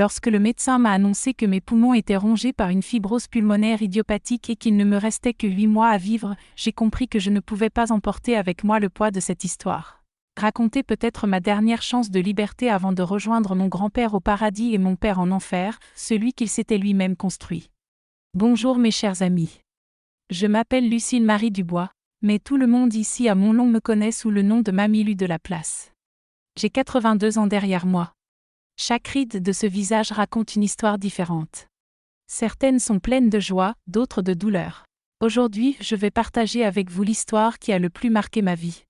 Lorsque le médecin m'a annoncé que mes poumons étaient rongés par une fibrose pulmonaire idiopathique et qu'il ne me restait que 8 mois à vivre, j'ai compris que je ne pouvais pas emporter avec moi le poids de cette histoire. Raconter peut-être ma dernière chance de liberté avant de rejoindre mon grand-père au paradis et mon père en enfer, celui qu'il s'était lui-même construit. Bonjour mes chers amis. Je m'appelle Lucille Marie Dubois, mais tout le monde ici à Montlon me connaît sous le nom de Mamie Lu de la Place. J'ai 82 ans derrière moi. Chaque ride de ce visage raconte une histoire différente. Certaines sont pleines de joie, d'autres de douleur. Aujourd'hui, je vais partager avec vous l'histoire qui a le plus marqué ma vie.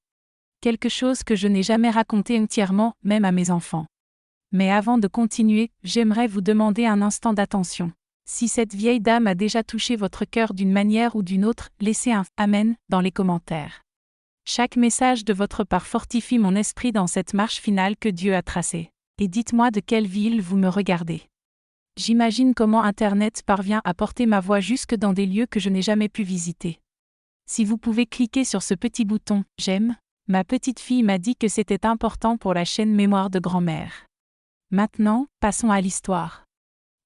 Quelque chose que je n'ai jamais raconté entièrement, même à mes enfants. Mais avant de continuer, j'aimerais vous demander un instant d'attention. Si cette vieille dame a déjà touché votre cœur d'une manière ou d'une autre, laissez un « Amen » dans les commentaires. Chaque message de votre part fortifie mon esprit dans cette marche finale que Dieu a tracée. Et dites-moi de quelle ville vous me regardez. J'imagine comment Internet parvient à porter ma voix jusque dans des lieux que je n'ai jamais pu visiter. Si vous pouvez cliquer sur ce petit bouton « J'aime », ma petite fille m'a dit que c'était important pour la chaîne Mémoire de grand-mère. Maintenant, passons à l'histoire.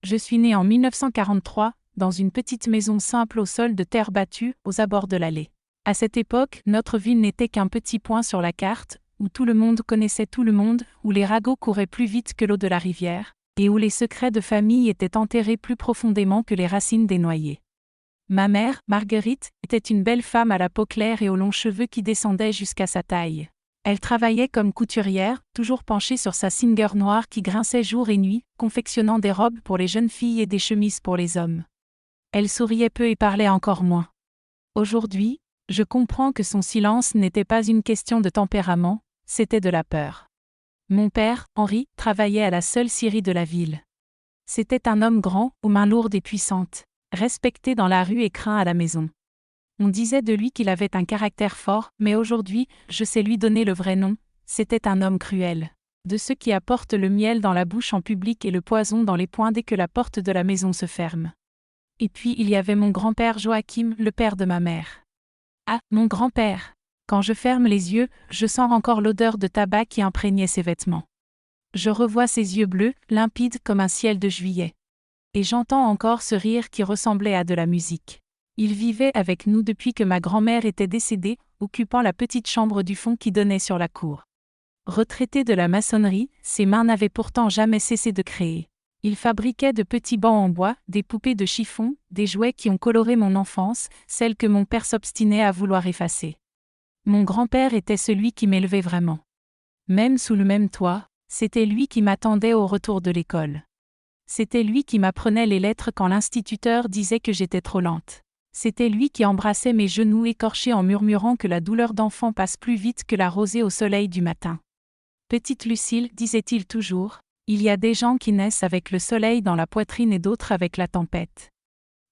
Je suis née en 1943, dans une petite maison simple au sol de terre battue, aux abords de l'Allée. À cette époque, notre ville n'était qu'un petit point sur la carte, où tout le monde connaissait tout le monde, où les ragots couraient plus vite que l'eau de la rivière, et où les secrets de famille étaient enterrés plus profondément que les racines des noyers. Ma mère, Marguerite, était une belle femme à la peau claire et aux longs cheveux qui descendaient jusqu'à sa taille. Elle travaillait comme couturière, toujours penchée sur sa Singer noire qui grinçait jour et nuit, confectionnant des robes pour les jeunes filles et des chemises pour les hommes. Elle souriait peu et parlait encore moins. Aujourd'hui, je comprends que son silence n'était pas une question de tempérament, c'était de la peur. Mon père, Henri, travaillait à la seule scierie de la ville. C'était un homme grand, aux mains lourdes et puissantes, respecté dans la rue et craint à la maison. On disait de lui qu'il avait un caractère fort, mais aujourd'hui, je sais lui donner le vrai nom, c'était un homme cruel. De ceux qui apportent le miel dans la bouche en public et le poison dans les poings dès que la porte de la maison se ferme. Et puis il y avait mon grand-père Joachim, le père de ma mère. Ah, mon grand-père! Quand je ferme les yeux, je sens encore l'odeur de tabac qui imprégnait ses vêtements. Je revois ses yeux bleus, limpides comme un ciel de juillet. Et j'entends encore ce rire qui ressemblait à de la musique. Il vivait avec nous depuis que ma grand-mère était décédée, occupant la petite chambre du fond qui donnait sur la cour. Retraité de la maçonnerie, ses mains n'avaient pourtant jamais cessé de créer. Il fabriquait de petits bancs en bois, des poupées de chiffon, des jouets qui ont coloré mon enfance, celles que mon père s'obstinait à vouloir effacer. Mon grand-père était celui qui m'élevait vraiment. Même sous le même toit, c'était lui qui m'attendait au retour de l'école. C'était lui qui m'apprenait les lettres quand l'instituteur disait que j'étais trop lente. C'était lui qui embrassait mes genoux écorchés en murmurant que la douleur d'enfant passe plus vite que la rosée au soleil du matin. Petite Lucille, disait-il toujours, il y a des gens qui naissent avec le soleil dans la poitrine et d'autres avec la tempête.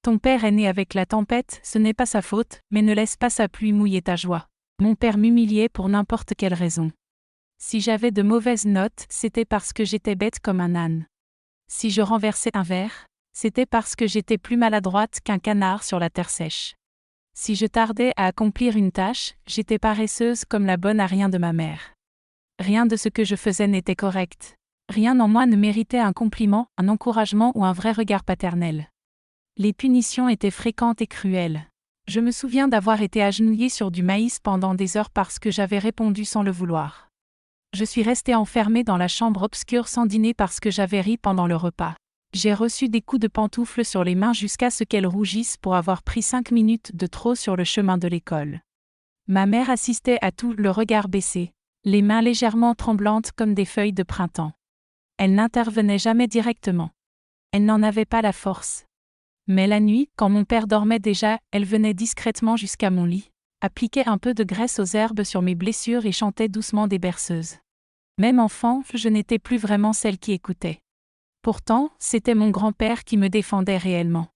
Ton père est né avec la tempête, ce n'est pas sa faute, mais ne laisse pas sa pluie mouiller ta joie. Mon père m'humiliait pour n'importe quelle raison. Si j'avais de mauvaises notes, c'était parce que j'étais bête comme un âne. Si je renversais un verre, c'était parce que j'étais plus maladroite qu'un canard sur la terre sèche. Si je tardais à accomplir une tâche, j'étais paresseuse comme la bonne à rien de ma mère. Rien de ce que je faisais n'était correct. Rien en moi ne méritait un compliment, un encouragement ou un vrai regard paternel. Les punitions étaient fréquentes et cruelles. Je me souviens d'avoir été agenouillée sur du maïs pendant des heures parce que j'avais répondu sans le vouloir. Je suis restée enfermée dans la chambre obscure sans dîner parce que j'avais ri pendant le repas. J'ai reçu des coups de pantoufle sur les mains jusqu'à ce qu'elles rougissent pour avoir pris 5 minutes de trop sur le chemin de l'école. Ma mère assistait à tout, le regard baissé, les mains légèrement tremblantes comme des feuilles de printemps. Elle n'intervenait jamais directement. Elle n'en avait pas la force. Mais la nuit, quand mon père dormait déjà, elle venait discrètement jusqu'à mon lit, appliquait un peu de graisse aux herbes sur mes blessures et chantait doucement des berceuses. Même enfant, je n'étais plus vraiment celle qui écoutait. Pourtant, c'était mon grand-père qui me défendait réellement.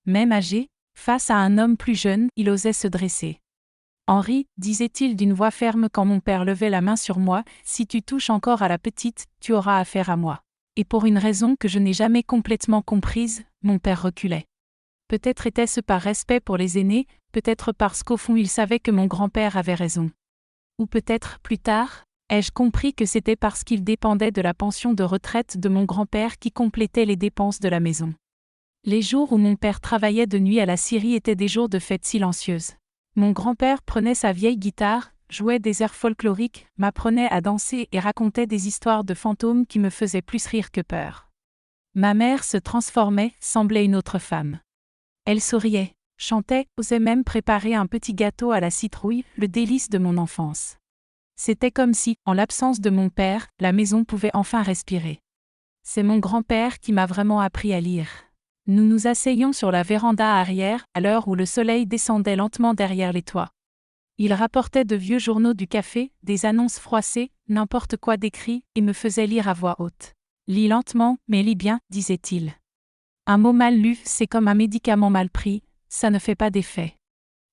Même âgé, face à un homme plus jeune, il osait se dresser. « Henri, disait-il d'une voix ferme quand mon père levait la main sur moi, si tu touches encore à la petite, tu auras affaire à moi. » Et pour une raison que je n'ai jamais complètement comprise, mon père reculait. Peut-être était-ce par respect pour les aînés, peut-être parce qu'au fond il savait que mon grand-père avait raison. Ou peut-être, plus tard, Ai-je compris que c'était parce qu'il dépendait de la pension de retraite de mon grand-père qui complétait les dépenses de la maison. Les jours où mon père travaillait de nuit à la scierie étaient des jours de fête silencieuse. Mon grand-père prenait sa vieille guitare, jouait des airs folkloriques, m'apprenait à danser et racontait des histoires de fantômes qui me faisaient plus rire que peur. Ma mère se transformait, semblait une autre femme. Elle souriait, chantait, osait même préparer un petit gâteau à la citrouille, le délice de mon enfance. C'était comme si, en l'absence de mon père, la maison pouvait enfin respirer. C'est mon grand-père qui m'a vraiment appris à lire. Nous nous asseyions sur la véranda arrière, à l'heure où le soleil descendait lentement derrière les toits. Il rapportait de vieux journaux du café, des annonces froissées, n'importe quoi d'écrit, et me faisait lire à voix haute. « Lis lentement, mais lis bien », disait-il. Un mot mal lu, c'est comme un médicament mal pris, ça ne fait pas d'effet.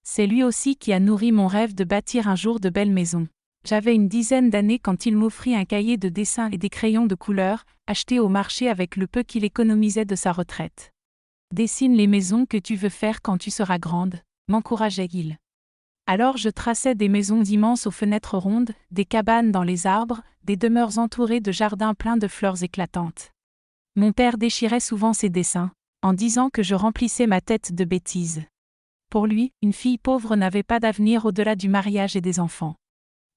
C'est lui aussi qui a nourri mon rêve de bâtir un jour de belles maisons. J'avais une dizaine d'années quand il m'offrit un cahier de dessin et des crayons de couleur, achetés au marché avec le peu qu'il économisait de sa retraite. « Dessine les maisons que tu veux faire quand tu seras grande », m'encourageait-il. Alors je traçais des maisons immenses aux fenêtres rondes, des cabanes dans les arbres, des demeures entourées de jardins pleins de fleurs éclatantes. Mon père déchirait souvent ses dessins, en disant que je remplissais ma tête de bêtises. Pour lui, une fille pauvre n'avait pas d'avenir au-delà du mariage et des enfants.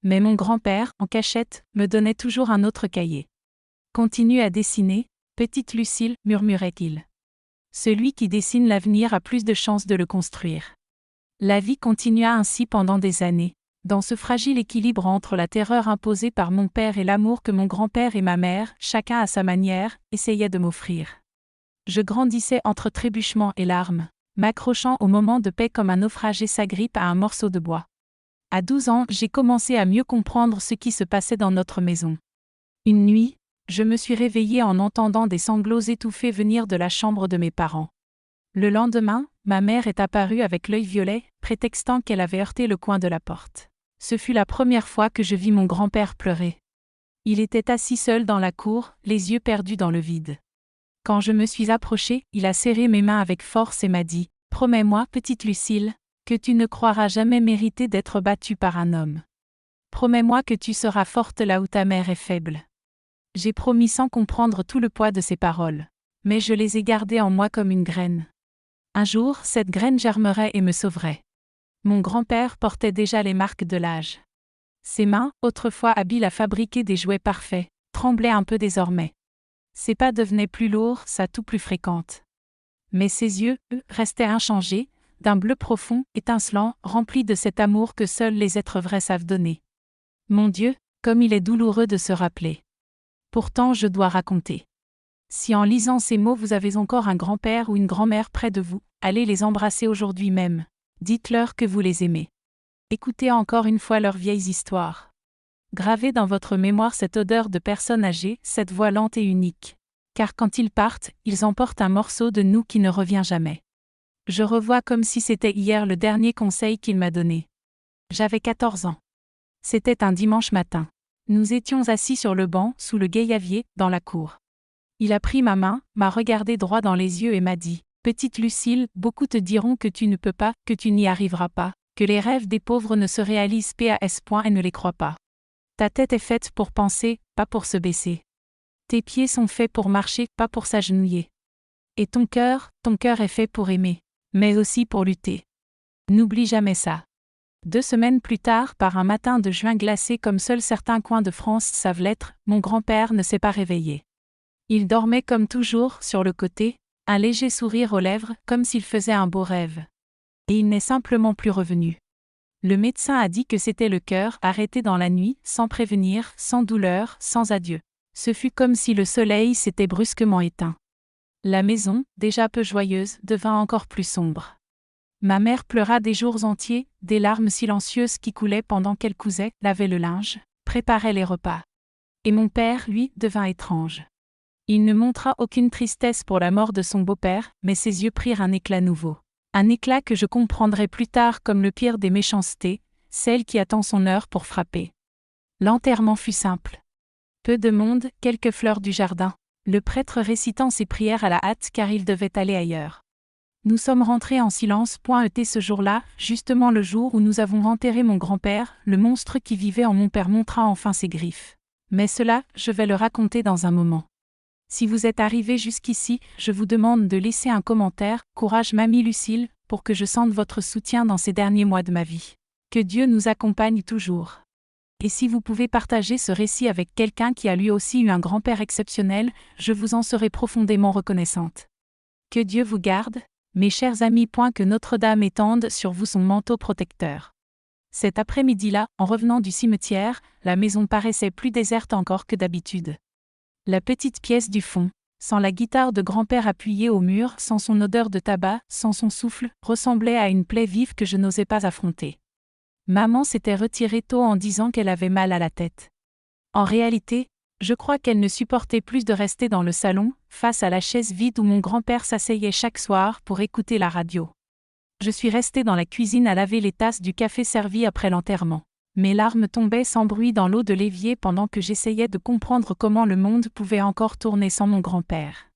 Mais mon grand-père, en cachette, me donnait toujours un autre cahier. « Continue à dessiner, petite Lucille », murmurait-il. Celui qui dessine l'avenir a plus de chances de le construire. La vie continua ainsi pendant des années, dans ce fragile équilibre entre la terreur imposée par mon père et l'amour que mon grand-père et ma mère, chacun à sa manière, essayaient de m'offrir. Je grandissais entre trébuchements et larmes, m'accrochant au moment de paix comme un naufragé s'agrippe à un morceau de bois. À 12 ans, j'ai commencé à mieux comprendre ce qui se passait dans notre maison. Une nuit, je me suis réveillée en entendant des sanglots étouffés venir de la chambre de mes parents. Le lendemain, ma mère est apparue avec l'œil violet, prétextant qu'elle avait heurté le coin de la porte. Ce fut la première fois que je vis mon grand-père pleurer. Il était assis seul dans la cour, les yeux perdus dans le vide. Quand je me suis approchée, il a serré mes mains avec force et m'a dit « Promets-moi, petite Lucille, que tu ne croiras jamais mériter d'être battue par un homme. Promets-moi que tu seras forte là où ta mère est faible. » J'ai promis sans comprendre tout le poids de ces paroles. Mais je les ai gardées en moi comme une graine. Un jour, cette graine germerait et me sauverait. Mon grand-père portait déjà les marques de l'âge. Ses mains, autrefois habiles à fabriquer des jouets parfaits, tremblaient un peu désormais. Ses pas devenaient plus lourds, sa toux plus fréquente. Mais ses yeux, eux, restaient inchangés, d'un bleu profond, étincelant, remplis de cet amour que seuls les êtres vrais savent donner. Mon Dieu, comme il est douloureux de se rappeler. Pourtant je dois raconter. Si en lisant ces mots vous avez encore un grand-père ou une grand-mère près de vous, allez les embrasser aujourd'hui même. Dites-leur que vous les aimez. Écoutez encore une fois leurs vieilles histoires. Gravez dans votre mémoire cette odeur de personne âgée, cette voix lente et unique. Car quand ils partent, ils emportent un morceau de nous qui ne revient jamais. Je revois comme si c'était hier le dernier conseil qu'il m'a donné. J'avais 14 ans. C'était un dimanche matin. Nous étions assis sur le banc, sous le guéyavier, dans la cour. Il a pris ma main, m'a regardé droit dans les yeux et m'a dit « Petite Lucille, beaucoup te diront que tu ne peux pas, que tu n'y arriveras pas, que les rêves des pauvres ne se réalisent pas à ce point et ne les crois pas. Ta tête est faite pour penser, pas pour se baisser. Tes pieds sont faits pour marcher, pas pour s'agenouiller. Et ton cœur est fait pour aimer, mais aussi pour lutter. N'oublie jamais ça. » 2 semaines plus tard, par un matin de juin glacé comme seuls certains coins de France savent l'être, mon grand-père ne s'est pas réveillé. Il dormait comme toujours, sur le côté, un léger sourire aux lèvres, comme s'il faisait un beau rêve. Et il n'est simplement plus revenu. Le médecin a dit que c'était le cœur, arrêté dans la nuit, sans prévenir, sans douleur, sans adieu. Ce fut comme si le soleil s'était brusquement éteint. La maison, déjà peu joyeuse, devint encore plus sombre. Ma mère pleura des jours entiers, des larmes silencieuses qui coulaient pendant qu'elle cousait, lavait le linge, préparait les repas. Et mon père, lui, devint étrange. Il ne montra aucune tristesse pour la mort de son beau-père, mais ses yeux prirent un éclat nouveau. Un éclat que je comprendrai plus tard comme le pire des méchancetés, celle qui attend son heure pour frapper. L'enterrement fut simple. Peu de monde, quelques fleurs du jardin. Le prêtre récitant ses prières à la hâte car il devait aller ailleurs. Nous sommes rentrés en silence. Et ce jour-là, justement le jour où nous avons enterré mon grand-père, le monstre qui vivait en mon père montra enfin ses griffes. Mais cela, je vais le raconter dans un moment. Si vous êtes arrivé jusqu'ici, je vous demande de laisser un commentaire, courage mamie Lucille, pour que je sente votre soutien dans ces derniers mois de ma vie. Que Dieu nous accompagne toujours. Et si vous pouvez partager ce récit avec quelqu'un qui a lui aussi eu un grand-père exceptionnel, je vous en serai profondément reconnaissante. Que Dieu vous garde, mes chers amis. Que Notre-Dame étende sur vous son manteau protecteur. Cet après-midi-là, en revenant du cimetière, la maison paraissait plus déserte encore que d'habitude. La petite pièce du fond, sans la guitare de grand-père appuyée au mur, sans son odeur de tabac, sans son souffle, ressemblait à une plaie vive que je n'osais pas affronter. Maman s'était retirée tôt en disant qu'elle avait mal à la tête. En réalité, je crois qu'elle ne supportait plus de rester dans le salon, face à la chaise vide où mon grand-père s'asseyait chaque soir pour écouter la radio. Je suis restée dans la cuisine à laver les tasses du café servi après l'enterrement. Mes larmes tombaient sans bruit dans l'eau de l'évier pendant que j'essayais de comprendre comment le monde pouvait encore tourner sans mon grand-père.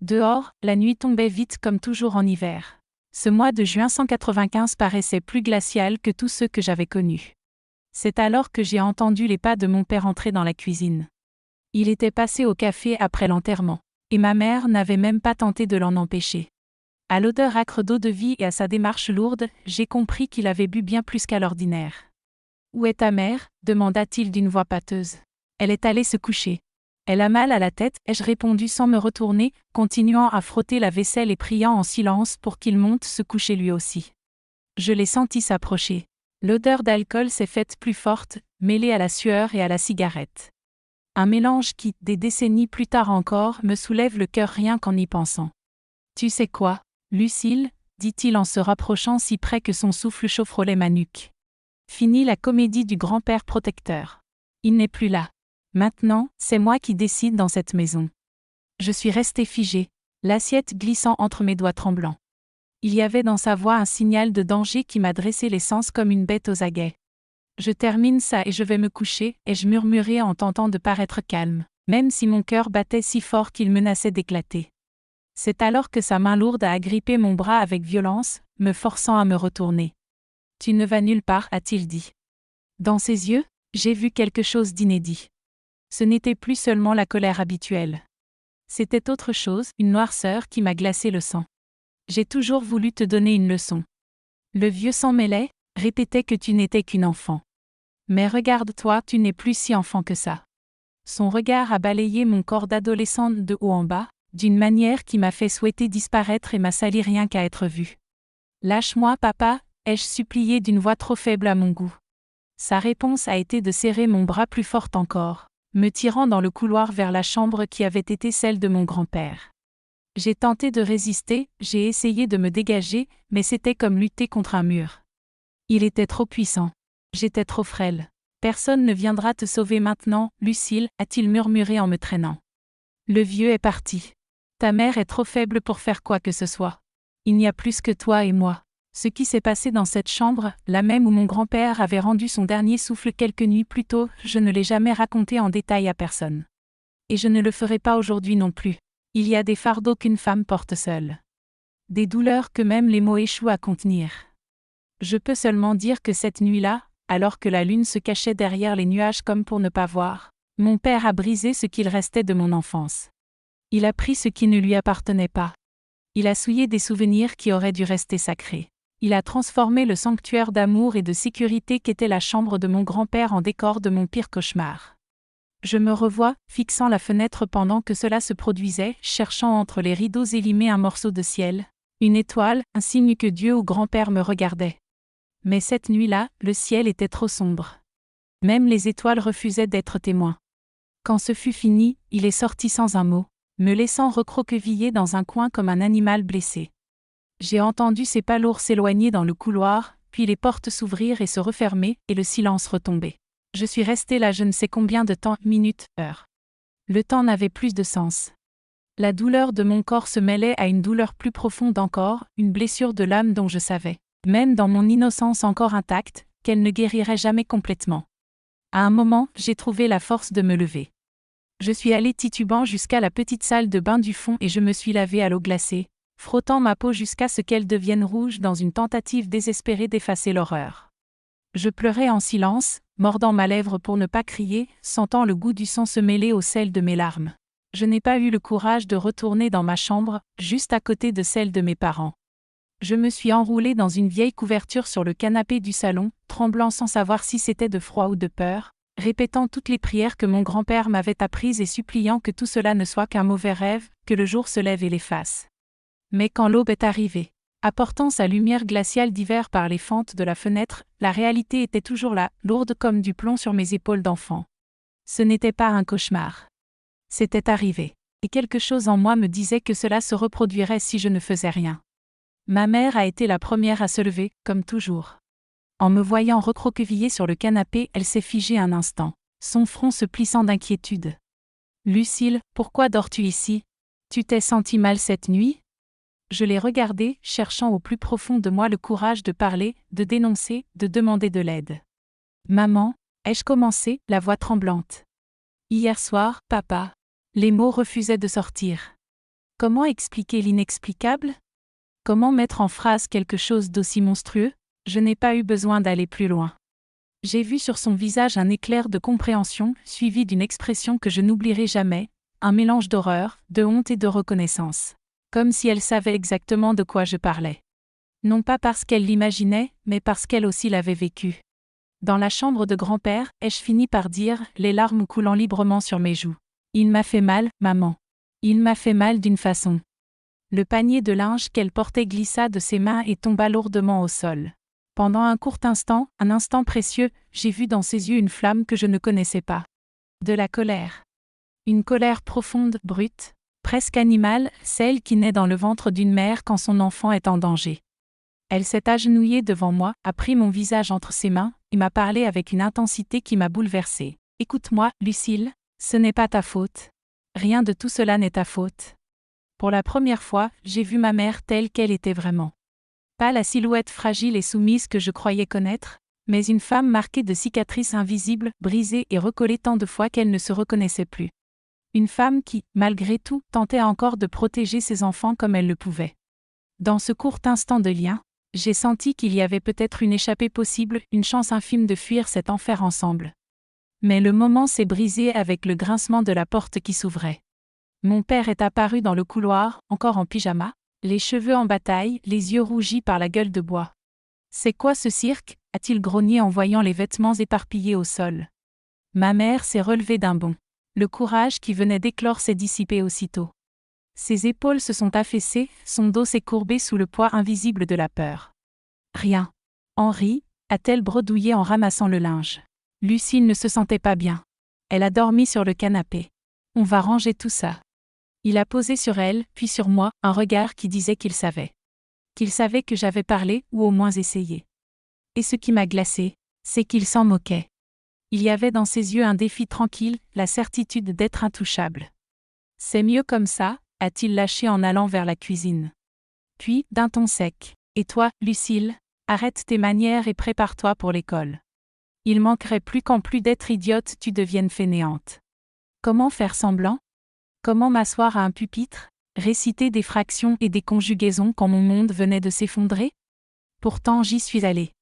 Dehors, la nuit tombait vite comme toujours en hiver. Ce mois de juin 195 paraissait plus glacial que tous ceux que j'avais connus. C'est alors que j'ai entendu les pas de mon père entrer dans la cuisine. Il était passé au café après l'enterrement, et ma mère n'avait même pas tenté de l'en empêcher. À l'odeur âcre d'eau de vie et à sa démarche lourde, j'ai compris qu'il avait bu bien plus qu'à l'ordinaire. « Où est ta mère » demanda-t-il d'une voix pâteuse. « Elle est allée se coucher. Elle a mal à la tête » ai-je répondu sans me retourner, continuant à frotter la vaisselle et priant en silence pour qu'il monte se coucher lui aussi. Je l'ai senti s'approcher. L'odeur d'alcool s'est faite plus forte, mêlée à la sueur et à la cigarette. Un mélange qui, des décennies plus tard encore, me soulève le cœur rien qu'en y pensant. « Tu sais quoi, Lucille » dit-il en se rapprochant si près que son souffle chaufferolait ma nuque. Fini la comédie du grand-père protecteur. Il n'est plus là. Maintenant, c'est moi qui décide dans cette maison. Je suis restée figée, l'assiette glissant entre mes doigts tremblants. Il y avait dans sa voix un signal de danger qui m'a dressé les sens comme une bête aux aguets. Je termine ça et je vais me coucher, ai-je murmuré en tentant de paraître calme, même si mon cœur battait si fort qu'il menaçait d'éclater. C'est alors que sa main lourde a agrippé mon bras avec violence, me forçant à me retourner. « Tu ne vas nulle part » a-t-il dit. Dans ses yeux, j'ai vu quelque chose d'inédit. Ce n'était plus seulement la colère habituelle. C'était autre chose, une noirceur qui m'a glacé le sang. J'ai toujours voulu te donner une leçon. Le vieux s'en mêlait, répétait que tu n'étais qu'une enfant. Mais regarde-toi, tu n'es plus si enfant que ça. Son regard a balayé mon corps d'adolescente de haut en bas, d'une manière qui m'a fait souhaiter disparaître et m'a sali rien qu'à être vue. « Lâche-moi, papa » ai-je supplié d'une voix trop faible à mon goût. Sa réponse a été de serrer mon bras plus fort encore, me tirant dans le couloir vers la chambre qui avait été celle de mon grand-père. J'ai tenté de résister, j'ai essayé de me dégager, mais c'était comme lutter contre un mur. Il était trop puissant. J'étais trop frêle. « Personne ne viendra te sauver maintenant, Lucille » a-t-il murmuré en me traînant. Le vieux est parti. Ta mère est trop faible pour faire quoi que ce soit. Il n'y a plus que toi et moi. Ce qui s'est passé dans cette chambre, la même où mon grand-père avait rendu son dernier souffle quelques nuits plus tôt, je ne l'ai jamais raconté en détail à personne. Et je ne le ferai pas aujourd'hui non plus. Il y a des fardeaux qu'une femme porte seule. Des douleurs que même les mots échouent à contenir. Je peux seulement dire que cette nuit-là, alors que la lune se cachait derrière les nuages comme pour ne pas voir, mon père a brisé ce qu'il restait de mon enfance. Il a pris ce qui ne lui appartenait pas. Il a souillé des souvenirs qui auraient dû rester sacrés. Il a transformé le sanctuaire d'amour et de sécurité qu'était la chambre de mon grand-père en décor de mon pire cauchemar. Je me revois, fixant la fenêtre pendant que cela se produisait, cherchant entre les rideaux élimés un morceau de ciel, une étoile, un signe que Dieu ou grand-père me regardait. Mais cette nuit-là, le ciel était trop sombre. Même les étoiles refusaient d'être témoins. Quand ce fut fini, il est sorti sans un mot, me laissant recroquevillé dans un coin comme un animal blessé. J'ai entendu ses pas lourds s'éloigner dans le couloir, puis les portes s'ouvrir et se refermer, et le silence retomber. Je suis restée là je ne sais combien de temps, minutes, heures. Le temps n'avait plus de sens. La douleur de mon corps se mêlait à une douleur plus profonde encore, une blessure de l'âme dont je savais, même dans mon innocence encore intacte, qu'elle ne guérirait jamais complètement. À un moment, j'ai trouvé la force de me lever. Je suis allée titubant jusqu'à la petite salle de bain du fond et je me suis lavée à l'eau glacée, frottant ma peau jusqu'à ce qu'elle devienne rouge dans une tentative désespérée d'effacer l'horreur. Je pleurais en silence, mordant ma lèvre pour ne pas crier, sentant le goût du sang se mêler au sel de mes larmes. Je n'ai pas eu le courage de retourner dans ma chambre, juste à côté de celle de mes parents. Je me suis enroulée dans une vieille couverture sur le canapé du salon, tremblant sans savoir si c'était de froid ou de peur, répétant toutes les prières que mon grand-père m'avait apprises et suppliant que tout cela ne soit qu'un mauvais rêve, que le jour se lève et l'efface. Mais quand l'aube est arrivée, apportant sa lumière glaciale d'hiver par les fentes de la fenêtre, la réalité était toujours là, lourde comme du plomb sur mes épaules d'enfant. Ce n'était pas un cauchemar. C'était arrivé. Et quelque chose en moi me disait que cela se reproduirait si je ne faisais rien. Ma mère a été la première à se lever, comme toujours. En me voyant recroquevillée sur le canapé, elle s'est figée un instant, son front se plissant d'inquiétude. « Lucille, pourquoi dors-tu ici? Tu t'es sentie mal cette nuit ?» Je l'ai regardée, cherchant au plus profond de moi le courage de parler, de dénoncer, de demander de l'aide. « Maman, » ai-je commencé, la voix tremblante. « Hier soir, papa. » Les mots refusaient de sortir. Comment expliquer l'inexplicable? Comment mettre en phrase quelque chose d'aussi monstrueux? Je n'ai pas eu besoin d'aller plus loin. J'ai vu sur son visage un éclair de compréhension, suivi d'une expression que je n'oublierai jamais, un mélange d'horreur, de honte et de reconnaissance. Comme si elle savait exactement de quoi je parlais. Non pas parce qu'elle l'imaginait, mais parce qu'elle aussi l'avait vécu. Dans la chambre de grand-père, ai-je fini par dire, les larmes coulant librement sur mes joues. Il m'a fait mal, maman. Il m'a fait mal d'une façon. Le panier de linge qu'elle portait glissa de ses mains et tomba lourdement au sol. Pendant un court instant, un instant précieux, j'ai vu dans ses yeux une flamme que je ne connaissais pas. De la colère. Une colère profonde, brute, presque animale, celle qui naît dans le ventre d'une mère quand son enfant est en danger. Elle s'est agenouillée devant moi, a pris mon visage entre ses mains, et m'a parlé avec une intensité qui m'a bouleversée. « Écoute-moi, Lucille, ce n'est pas ta faute. Rien de tout cela n'est ta faute. » Pour la première fois, j'ai vu ma mère telle qu'elle était vraiment. Pas la silhouette fragile et soumise que je croyais connaître, mais une femme marquée de cicatrices invisibles, brisée et recollée tant de fois qu'elle ne se reconnaissait plus. Une femme qui, malgré tout, tentait encore de protéger ses enfants comme elle le pouvait. Dans ce court instant de lien, j'ai senti qu'il y avait peut-être une échappée possible, une chance infime de fuir cet enfer ensemble. Mais le moment s'est brisé avec le grincement de la porte qui s'ouvrait. Mon père est apparu dans le couloir, encore en pyjama, les cheveux en bataille, les yeux rougis par la gueule de bois. « C'est quoi ce cirque ?» a-t-il grogné en voyant les vêtements éparpillés au sol. Ma mère s'est relevée d'un bond. Le courage qui venait d'éclore s'est dissipé aussitôt. Ses épaules se sont affaissées, son dos s'est courbé sous le poids invisible de la peur. « Rien. » Henri, a-t-elle bredouillé en ramassant le linge. Lucille ne se sentait pas bien. Elle a dormi sur le canapé. On va ranger tout ça. Il a posé sur elle, puis sur moi, un regard qui disait qu'il savait. Qu'il savait que j'avais parlé, ou au moins essayé. Et ce qui m'a glacée, c'est qu'il s'en moquait. Il y avait dans ses yeux un défi tranquille, la certitude d'être intouchable. « C'est mieux comme ça », a-t-il lâché en allant vers la cuisine. Puis, d'un ton sec, « Et toi, Lucille, arrête tes manières et prépare-toi pour l'école. Il manquerait plus qu'en plus d'être idiote tu deviennes fainéante. » Comment faire semblant? Comment m'asseoir à un pupitre, réciter des fractions et des conjugaisons quand mon monde venait de s'effondrer? Pourtant j'y suis allée.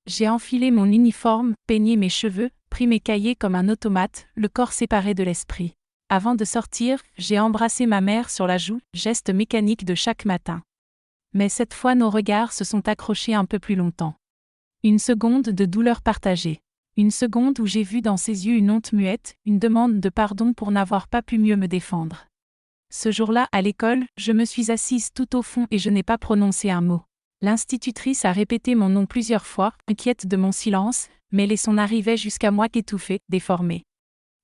J'ai enfilé mon uniforme, peigné mes cheveux, pris mes cahiers comme un automate, le corps séparé de l'esprit. Avant de sortir, j'ai embrassé ma mère sur la joue, geste mécanique de chaque matin. Mais cette fois nos regards se sont accrochés un peu plus longtemps. Une seconde de douleur partagée. Une seconde où j'ai vu dans ses yeux une honte muette, une demande de pardon pour n'avoir pas pu mieux me défendre. Ce jour-là, à l'école, je me suis assise tout au fond et je n'ai pas prononcé un mot. L'institutrice a répété mon nom plusieurs fois, inquiète de mon silence, mais les sons n'arrivaient jusqu'à moi qu'étouffés, déformés.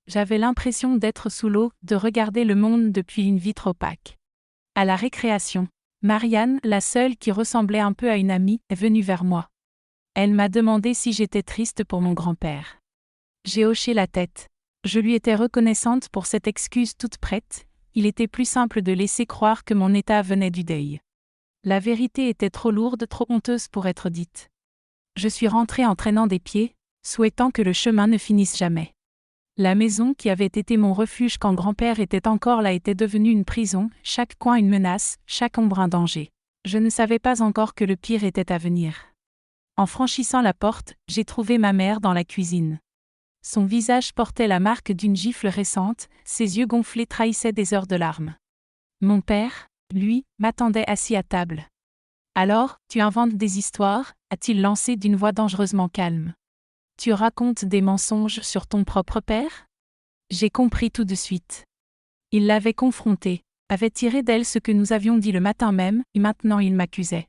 J'avais l'impression d'être sous l'eau, de regarder le monde depuis une vitre opaque. À la récréation, Marianne, la seule qui ressemblait un peu à une amie, est venue vers moi. Elle m'a demandé si j'étais triste pour mon grand-père. J'ai hoché la tête. Je lui étais reconnaissante pour cette excuse toute prête, il était plus simple de laisser croire que mon état venait du deuil. La vérité était trop lourde, trop honteuse pour être dite. Je suis rentrée en traînant des pieds, souhaitant que le chemin ne finisse jamais. La maison qui avait été mon refuge quand grand-père était encore là était devenue une prison, chaque coin une menace, chaque ombre un danger. Je ne savais pas encore que le pire était à venir. En franchissant la porte, j'ai trouvé ma mère dans la cuisine. Son visage portait la marque d'une gifle récente, ses yeux gonflés trahissaient des heures de larmes. Mon père, lui, m'attendait assis à table. « Alors, tu inventes des histoires » a-t-il lancé d'une voix dangereusement calme. « Tu racontes des mensonges sur ton propre père ?» J'ai compris tout de suite. Il l'avait confrontée, avait tiré d'elle ce que nous avions dit le matin même, et maintenant il m'accusait.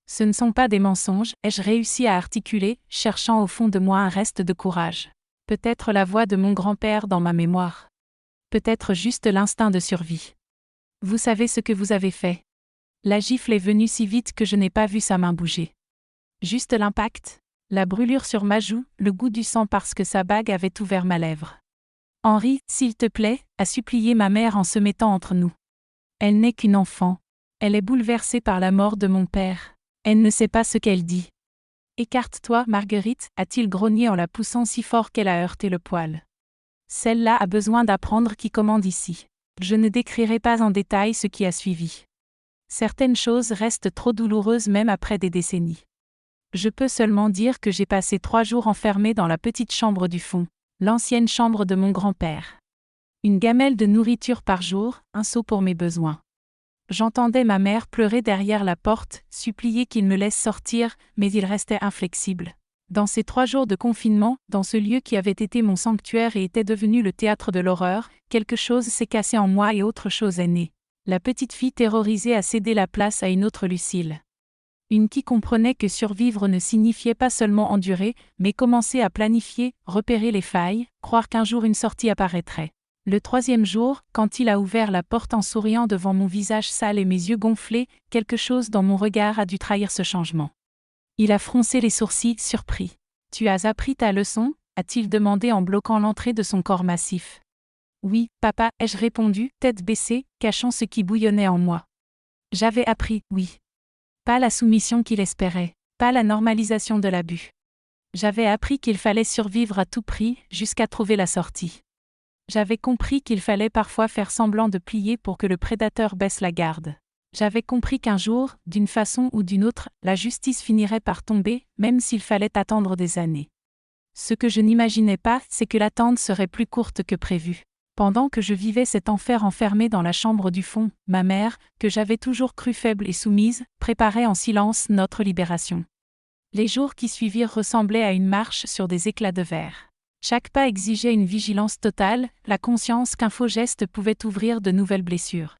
Ce ne sont pas des mensonges, ai-je réussi à articuler, cherchant au fond de moi un reste de courage. Peut-être la voix de mon grand-père dans ma mémoire. Peut-être juste l'instinct de survie. Vous savez ce que vous avez fait. La gifle est venue si vite que je n'ai pas vu sa main bouger. Juste l'impact, la brûlure sur ma joue, le goût du sang parce que sa bague avait ouvert ma lèvre. Henri, s'il te plaît, a supplié ma mère en se mettant entre nous. Elle n'est qu'une enfant. Elle est bouleversée par la mort de mon père. Elle ne sait pas ce qu'elle dit. Écarte-toi, Marguerite, a-t-il grogné en la poussant si fort qu'elle a heurté le poêle. Celle-là a besoin d'apprendre qui commande ici. Je ne décrirai pas en détail ce qui a suivi. Certaines choses restent trop douloureuses même après des décennies. Je peux seulement dire que j'ai passé 3 jours enfermée dans la petite chambre du fond, l'ancienne chambre de mon grand-père. Une gamelle de nourriture par jour, un seau pour mes besoins. J'entendais ma mère pleurer derrière la porte, supplier qu'il me laisse sortir, mais il restait inflexible. Dans ces 3 jours de confinement, dans ce lieu qui avait été mon sanctuaire et était devenu le théâtre de l'horreur, quelque chose s'est cassé en moi et autre chose est née. La petite fille terrorisée a cédé la place à une autre Lucille. Une qui comprenait que survivre ne signifiait pas seulement endurer, mais commencer à planifier, repérer les failles, croire qu'un jour une sortie apparaîtrait. Le 3e jour, quand il a ouvert la porte en souriant devant mon visage sale et mes yeux gonflés, quelque chose dans mon regard a dû trahir ce changement. Il a froncé les sourcils, surpris. « Tu as appris ta leçon » a-t-il demandé en bloquant l'entrée de son corps massif. « Oui, papa » ai-je répondu, tête baissée, cachant ce qui bouillonnait en moi. J'avais appris, oui. Pas la soumission qu'il espérait, pas la normalisation de l'abus. J'avais appris qu'il fallait survivre à tout prix, jusqu'à trouver la sortie. J'avais compris qu'il fallait parfois faire semblant de plier pour que le prédateur baisse la garde. J'avais compris qu'un jour, d'une façon ou d'une autre, la justice finirait par tomber, même s'il fallait attendre des années. Ce que je n'imaginais pas, c'est que l'attente serait plus courte que prévu. Pendant que je vivais cet enfer enfermé dans la chambre du fond, ma mère, que j'avais toujours crue faible et soumise, préparait en silence notre libération. Les jours qui suivirent ressemblaient à une marche sur des éclats de verre. Chaque pas exigeait une vigilance totale, la conscience qu'un faux geste pouvait ouvrir de nouvelles blessures.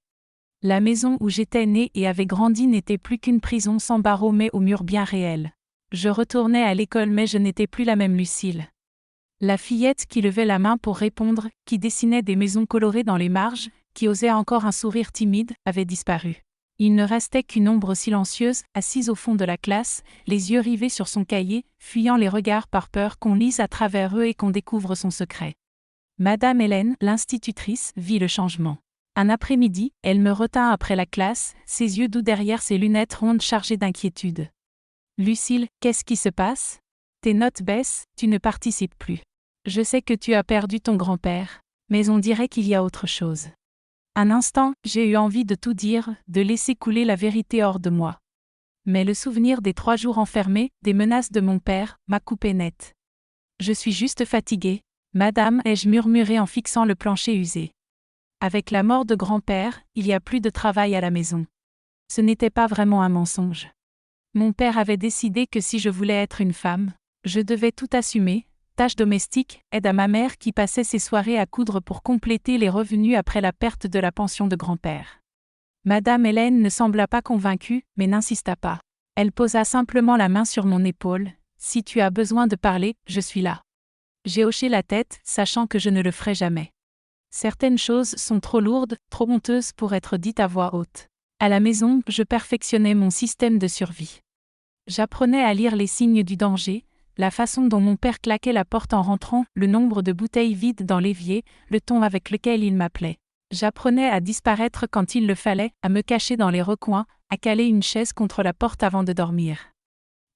La maison où j'étais née et avait grandi n'était plus qu'une prison sans barreaux mais aux murs bien réels. Je retournais à l'école mais je n'étais plus la même Lucille. La fillette qui levait la main pour répondre, qui dessinait des maisons colorées dans les marges, qui osait encore un sourire timide, avait disparu. Il ne restait qu'une ombre silencieuse, assise au fond de la classe, les yeux rivés sur son cahier, fuyant les regards par peur qu'on lise à travers eux et qu'on découvre son secret. Madame Hélène, l'institutrice, vit le changement. Un après-midi, elle me retint après la classe, ses yeux doux derrière ses lunettes rondes chargées d'inquiétude. « Lucille, qu'est-ce qui se passe ? Tes notes baissent, tu ne participes plus. Je sais que tu as perdu ton grand-père, mais on dirait qu'il y a autre chose. » Un instant, j'ai eu envie de tout dire, de laisser couler la vérité hors de moi. Mais le souvenir des 3 jours enfermés, des menaces de mon père, m'a coupé net. « Je suis juste fatiguée, madame » ai-je murmuré en fixant le plancher usé. Avec la mort de grand-père, il y a plus de travail à la maison. Ce n'était pas vraiment un mensonge. Mon père avait décidé que si je voulais être une femme, je devais tout assumer, tâches domestiques, aide à ma mère qui passait ses soirées à coudre pour compléter les revenus après la perte de la pension de grand-père. Madame Hélène ne sembla pas convaincue, mais n'insista pas. Elle posa simplement la main sur mon épaule. « Si tu as besoin de parler, je suis là. » J'ai hoché la tête, sachant que je ne le ferais jamais. Certaines choses sont trop lourdes, trop honteuses pour être dites à voix haute. À la maison, je perfectionnais mon système de survie. J'apprenais à lire les signes du danger, la façon dont mon père claquait la porte en rentrant, le nombre de bouteilles vides dans l'évier, le ton avec lequel il m'appelait. J'apprenais à disparaître quand il le fallait, à me cacher dans les recoins, à caler une chaise contre la porte avant de dormir.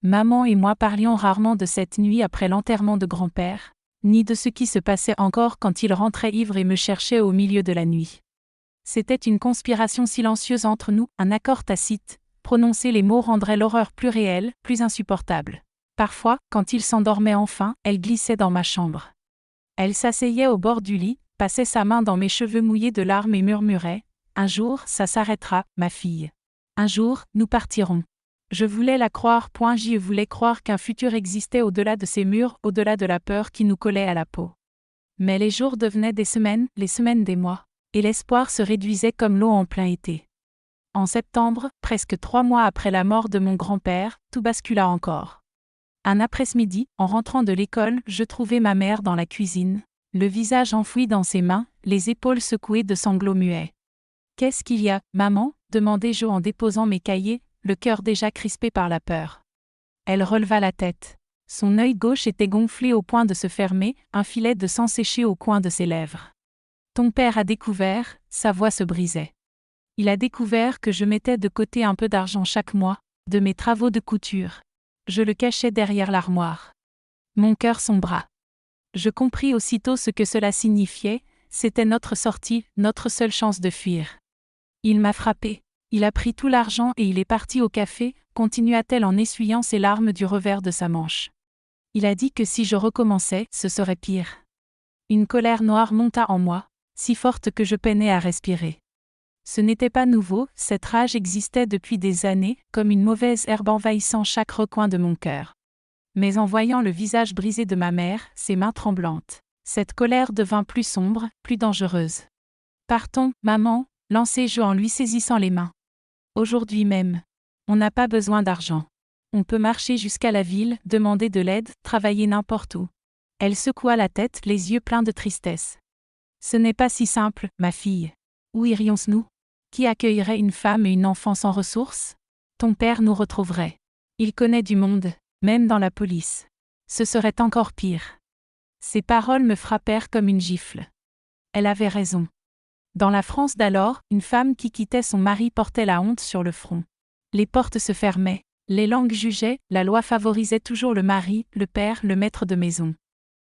Maman et moi parlions rarement de cette nuit après l'enterrement de grand-père, ni de ce qui se passait encore quand il rentrait ivre et me cherchait au milieu de la nuit. C'était une conspiration silencieuse entre nous, un accord tacite. Prononcer les mots rendrait l'horreur plus réelle, plus insupportable. Parfois, quand il s'endormait enfin, elle glissait dans ma chambre. Elle s'asseyait au bord du lit, passait sa main dans mes cheveux mouillés de larmes et murmurait « Un jour, ça s'arrêtera, ma fille. Un jour, nous partirons. » Je voulais la croire, j'y voulais croire qu'un futur existait au-delà de ces murs, au-delà de la peur qui nous collait à la peau. Mais les jours devenaient des semaines, les semaines des mois, et l'espoir se réduisait comme l'eau en plein été. En septembre, presque 3 mois après la mort de mon grand-père, tout bascula encore. Un après-midi, en rentrant de l'école, je trouvai ma mère dans la cuisine, le visage enfoui dans ses mains, les épaules secouées de sanglots muets. « Qu'est-ce qu'il y a, maman ?» demandai-je en déposant mes cahiers, le cœur déjà crispé par la peur. Elle releva la tête. Son œil gauche était gonflé au point de se fermer, un filet de sang séché au coin de ses lèvres. « Ton père a découvert », sa voix se brisait. Il a découvert que je mettais de côté un peu d'argent chaque mois, de mes travaux de couture. Je le cachais derrière l'armoire. Mon cœur sombra. Je compris aussitôt ce que cela signifiait, c'était notre sortie, notre seule chance de fuir. Il m'a frappé. Il a pris tout l'argent et il est parti au café, continua-t-elle en essuyant ses larmes du revers de sa manche. Il a dit que si je recommençais, ce serait pire. Une colère noire monta en moi, si forte que je peinais à respirer. Ce n'était pas nouveau, cette rage existait depuis des années, comme une mauvaise herbe envahissant chaque recoin de mon cœur. Mais en voyant le visage brisé de ma mère, ses mains tremblantes, cette colère devint plus sombre, plus dangereuse. « Partons, maman », lançai-je en lui saisissant les mains. « Aujourd'hui même. On n'a pas besoin d'argent. On peut marcher jusqu'à la ville, demander de l'aide, travailler n'importe où. » Elle secoua la tête, les yeux pleins de tristesse. « Ce n'est pas si simple, ma fille. Où irions-nous ? Qui accueillerait une femme et une enfant sans ressources ? Ton père nous retrouverait. Il connaît du monde, même dans la police. Ce serait encore pire. » Ces paroles me frappèrent comme une gifle. Elle avait raison. Dans la France d'alors, une femme qui quittait son mari portait la honte sur le front. Les portes se fermaient, les langues jugeaient, la loi favorisait toujours le mari, le père, le maître de maison.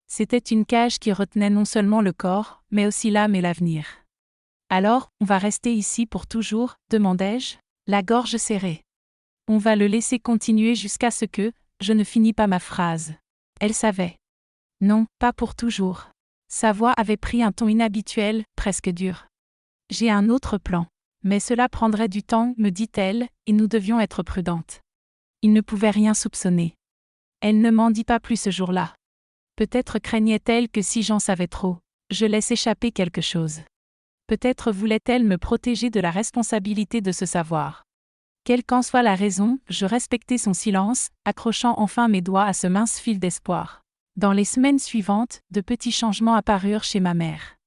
C'était une cage qui retenait non seulement le corps, mais aussi l'âme et l'avenir. « Alors, on va rester ici pour toujours ?» demandai-je, la gorge serrée. « On va le laisser continuer jusqu'à ce que, je ne finis pas ma phrase. » Elle savait. « Non, pas pour toujours. » Sa voix avait pris un ton inhabituel, presque dur. « J'ai un autre plan. Mais cela prendrait du temps, me dit-elle, et nous devions être prudentes. » Il ne pouvait rien soupçonner. Elle ne m'en dit pas plus ce jour-là. Peut-être craignait-elle que si j'en savais trop, je laisse échapper quelque chose. Peut-être voulait-elle me protéger de la responsabilité de ce savoir. Quelle qu'en soit la raison, je respectai son silence, accrochant enfin mes doigts à ce mince fil d'espoir. Dans les semaines suivantes, de petits changements apparurent chez ma mère.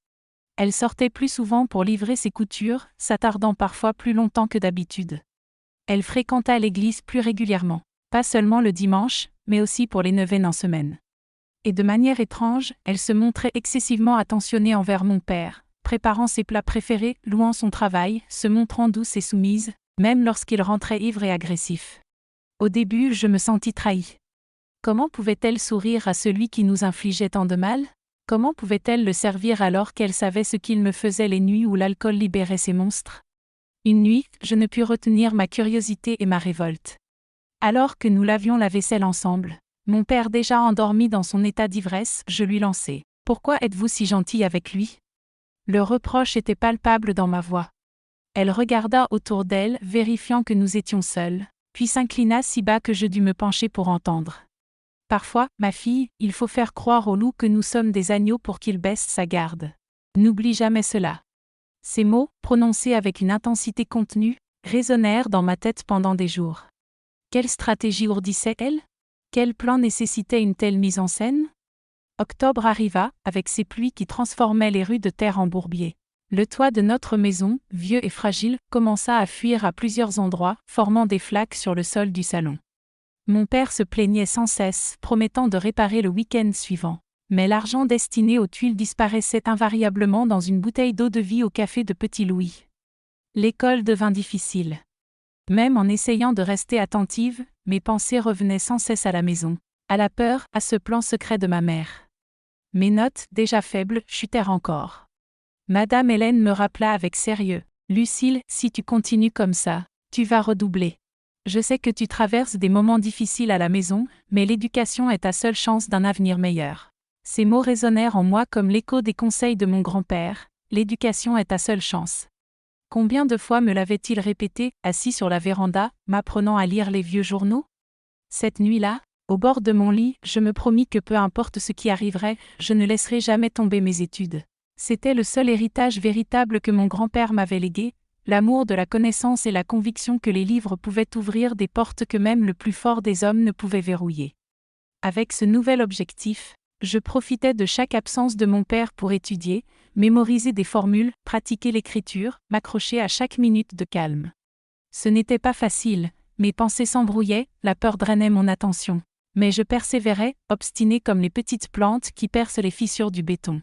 Elle sortait plus souvent pour livrer ses coutures, s'attardant parfois plus longtemps que d'habitude. Elle fréquenta l'église plus régulièrement, pas seulement le dimanche, mais aussi pour les neuvaines en semaine. Et de manière étrange, elle se montrait excessivement attentionnée envers mon père, préparant ses plats préférés, louant son travail, se montrant douce et soumise, même lorsqu'il rentrait ivre et agressif. Au début, je me sentis trahie. Comment pouvait-elle sourire à celui qui nous infligeait tant de mal ? Comment pouvait-elle le servir alors qu'elle savait ce qu'il me faisait les nuits où l'alcool libérait ses monstres ? Une nuit, je ne pus retenir ma curiosité et ma révolte. Alors que nous lavions la vaisselle ensemble, mon père déjà endormi dans son état d'ivresse, je lui lançai « Pourquoi êtes-vous si gentille avec lui ?» Le reproche était palpable dans ma voix. Elle regarda autour d'elle, vérifiant que nous étions seuls, puis s'inclina si bas que je dus me pencher pour entendre. « Parfois, ma fille, il faut faire croire au loup que nous sommes des agneaux pour qu'il baisse sa garde. N'oublie jamais cela. » Ces mots, prononcés avec une intensité contenue, résonnèrent dans ma tête pendant des jours. Quelle stratégie ourdissait-elle ? Quel plan nécessitait une telle mise en scène ? Octobre arriva, avec ses pluies qui transformaient les rues de terre en bourbier. Le toit de notre maison, vieux et fragile, commença à fuir à plusieurs endroits, formant des flaques sur le sol du salon. Mon père se plaignait sans cesse, promettant de réparer le week-end suivant. Mais l'argent destiné aux tuiles disparaissait invariablement dans une bouteille d'eau-de-vie au café de Petit Louis. L'école devint difficile. Même en essayant de rester attentive, mes pensées revenaient sans cesse à la maison, à la peur, à ce plan secret de ma mère. Mes notes, déjà faibles, chutèrent encore. Madame Hélène me rappela avec sérieux. « Lucille, si tu continues comme ça, tu vas redoubler. Je sais que tu traverses des moments difficiles à la maison, mais l'éducation est ta seule chance d'un avenir meilleur. » Ces mots résonnèrent en moi comme l'écho des conseils de mon grand-père. L'éducation est ta seule chance. Combien de fois me l'avait-il répété, assis sur la véranda, m'apprenant à lire les vieux journaux? Cette nuit-là, au bord de mon lit, je me promis que peu importe ce qui arriverait, je ne laisserai jamais tomber mes études. C'était le seul héritage véritable que mon grand-père m'avait légué, l'amour de la connaissance et la conviction que les livres pouvaient ouvrir des portes que même le plus fort des hommes ne pouvait verrouiller. Avec ce nouvel objectif, je profitais de chaque absence de mon père pour étudier, mémoriser des formules, pratiquer l'écriture, m'accrocher à chaque minute de calme. Ce n'était pas facile, mes pensées s'embrouillaient, la peur drainait mon attention. Mais je persévérais, obstiné comme les petites plantes qui percent les fissures du béton.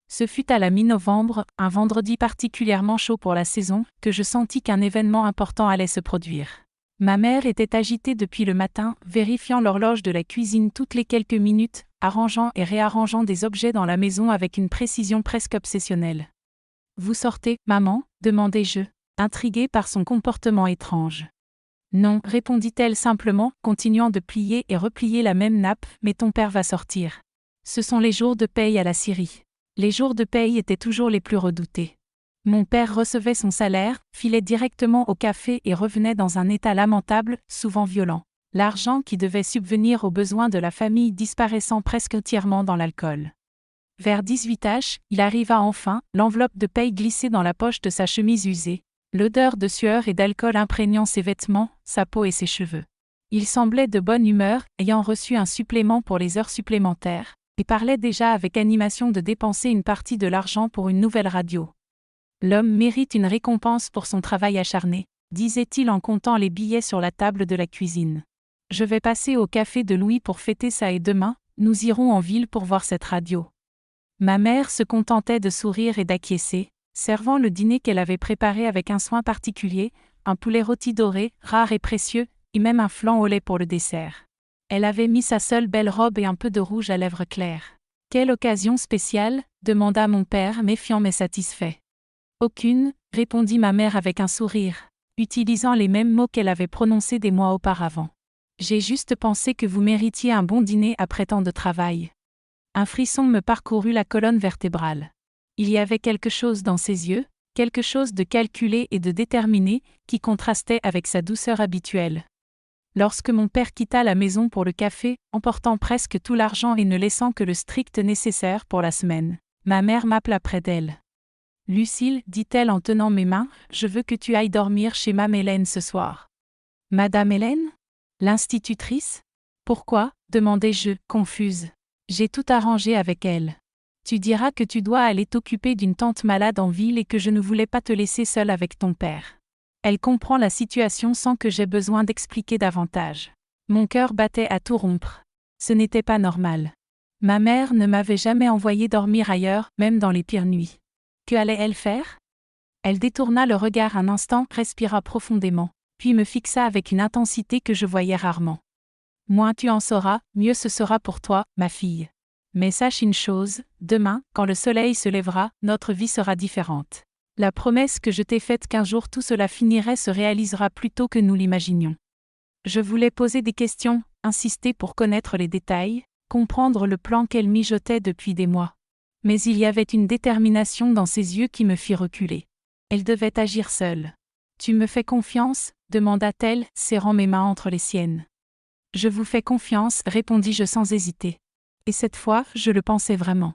Ce fut à la mi-novembre, un vendredi particulièrement chaud pour la saison, que je sentis qu'un événement important allait se produire. Ma mère était agitée depuis le matin, vérifiant l'horloge de la cuisine toutes les quelques minutes, arrangeant et réarrangeant des objets dans la maison avec une précision presque obsessionnelle. « Vous sortez, maman ?» demandai-je, intriguée par son comportement étrange. « Non » répondit-elle simplement, continuant de plier et replier la même nappe, « mais ton père va sortir. Ce sont les jours de paye à la scierie. » Les jours de paye étaient toujours les plus redoutés. Mon père recevait son salaire, filait directement au café et revenait dans un état lamentable, souvent violent. L'argent qui devait subvenir aux besoins de la famille disparaissant presque entièrement dans l'alcool. Vers 18h, il arriva enfin, l'enveloppe de paye glissée dans la poche de sa chemise usée, l'odeur de sueur et d'alcool imprégnant ses vêtements, sa peau et ses cheveux. Il semblait de bonne humeur, ayant reçu un supplément pour les heures supplémentaires, et parlait déjà avec animation de dépenser une partie de l'argent pour une nouvelle radio. L'homme mérite une récompense pour son travail acharné, disait-il en comptant les billets sur la table de la cuisine. Je vais passer au café de Louis pour fêter ça et demain, nous irons en ville pour voir cette radio. Ma mère se contentait de sourire et d'acquiescer, servant le dîner qu'elle avait préparé avec un soin particulier, un poulet rôti doré, rare et précieux, et même un flan au lait pour le dessert. Elle avait mis sa seule belle robe et un peu de rouge à lèvres claires. « Quelle occasion spéciale ?» demanda mon père, méfiant mais satisfait. « Aucune » répondit ma mère avec un sourire, utilisant les mêmes mots qu'elle avait prononcés des mois auparavant. « J'ai juste pensé que vous méritiez un bon dîner après tant de travail. » Un frisson me parcourut la colonne vertébrale. Il y avait quelque chose dans ses yeux, quelque chose de calculé et de déterminé, qui contrastait avec sa douceur habituelle. Lorsque mon père quitta la maison pour le café, emportant presque tout l'argent et ne laissant que le strict nécessaire pour la semaine, ma mère m'appela près d'elle. « Lucille, dit-elle en tenant mes mains, je veux que tu ailles dormir chez Mme Hélène ce soir. »« Madame Hélène ? L'institutrice ? Pourquoi ? demandai-je, confuse. J'ai tout arrangé avec elle. Tu diras que tu dois aller t'occuper d'une tante malade en ville et que je ne voulais pas te laisser seule avec ton père. Elle comprend la situation sans que j'aie besoin d'expliquer davantage. » Mon cœur battait à tout rompre. Ce n'était pas normal. Ma mère ne m'avait jamais envoyé dormir ailleurs, même dans les pires nuits. Que allait-elle faire ? Elle détourna le regard un instant, respira profondément, puis me fixa avec une intensité que je voyais rarement. « Moins tu en sauras, mieux ce sera pour toi, ma fille. Mais sache une chose, demain, quand le soleil se lèvera, notre vie sera différente. La promesse que je t'ai faite qu'un jour tout cela finirait se réalisera plus tôt que nous l'imaginions. » Je voulais poser des questions, insister pour connaître les détails, comprendre le plan qu'elle mijotait depuis des mois. Mais il y avait une détermination dans ses yeux qui me fit reculer. Elle devait agir seule. « Tu me fais confiance ?» demanda-t-elle, serrant mes mains entre les siennes. « Je vous fais confiance » répondis-je sans hésiter. Et cette fois, je le pensais vraiment.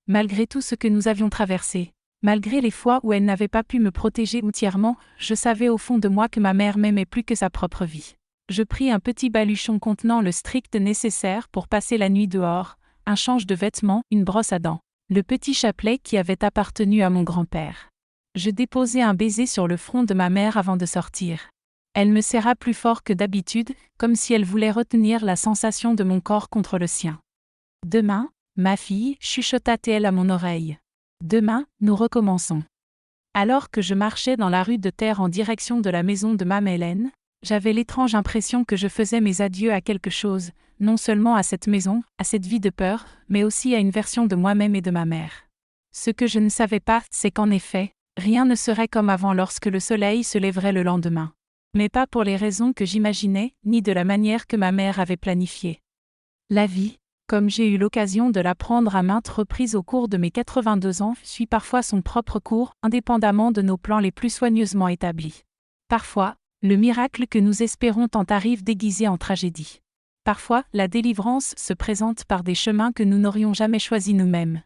Malgré tout ce que nous avions traversé, malgré les fois où elle n'avait pas pu me protéger entièrement, je savais au fond de moi que ma mère m'aimait plus que sa propre vie. Je pris un petit baluchon contenant le strict nécessaire pour passer la nuit dehors, un change de vêtements, une brosse à dents, le petit chapelet qui avait appartenu à mon grand-père. Je déposai un baiser sur le front de ma mère avant de sortir. Elle me serra plus fort que d'habitude, comme si elle voulait retenir la sensation de mon corps contre le sien. « Demain, ma fille, chuchota-t-elle à mon oreille. Demain, nous recommençons. » Alors que je marchais dans la rue de terre en direction de la maison de Mme Hélène, j'avais l'étrange impression que je faisais mes adieux à quelque chose, non seulement à cette maison, à cette vie de peur, mais aussi à une version de moi-même et de ma mère. Ce que je ne savais pas, c'est qu'en effet, rien ne serait comme avant lorsque le soleil se lèverait le lendemain. Mais pas pour les raisons que j'imaginais, ni de la manière que ma mère avait planifiée. La vie, comme j'ai eu l'occasion de l'apprendre à maintes reprises au cours de mes 82 ans, suit parfois son propre cours, indépendamment de nos plans les plus soigneusement établis. Parfois, le miracle que nous espérons tant arrive déguisé en tragédie. Parfois, la délivrance se présente par des chemins que nous n'aurions jamais choisis nous-mêmes.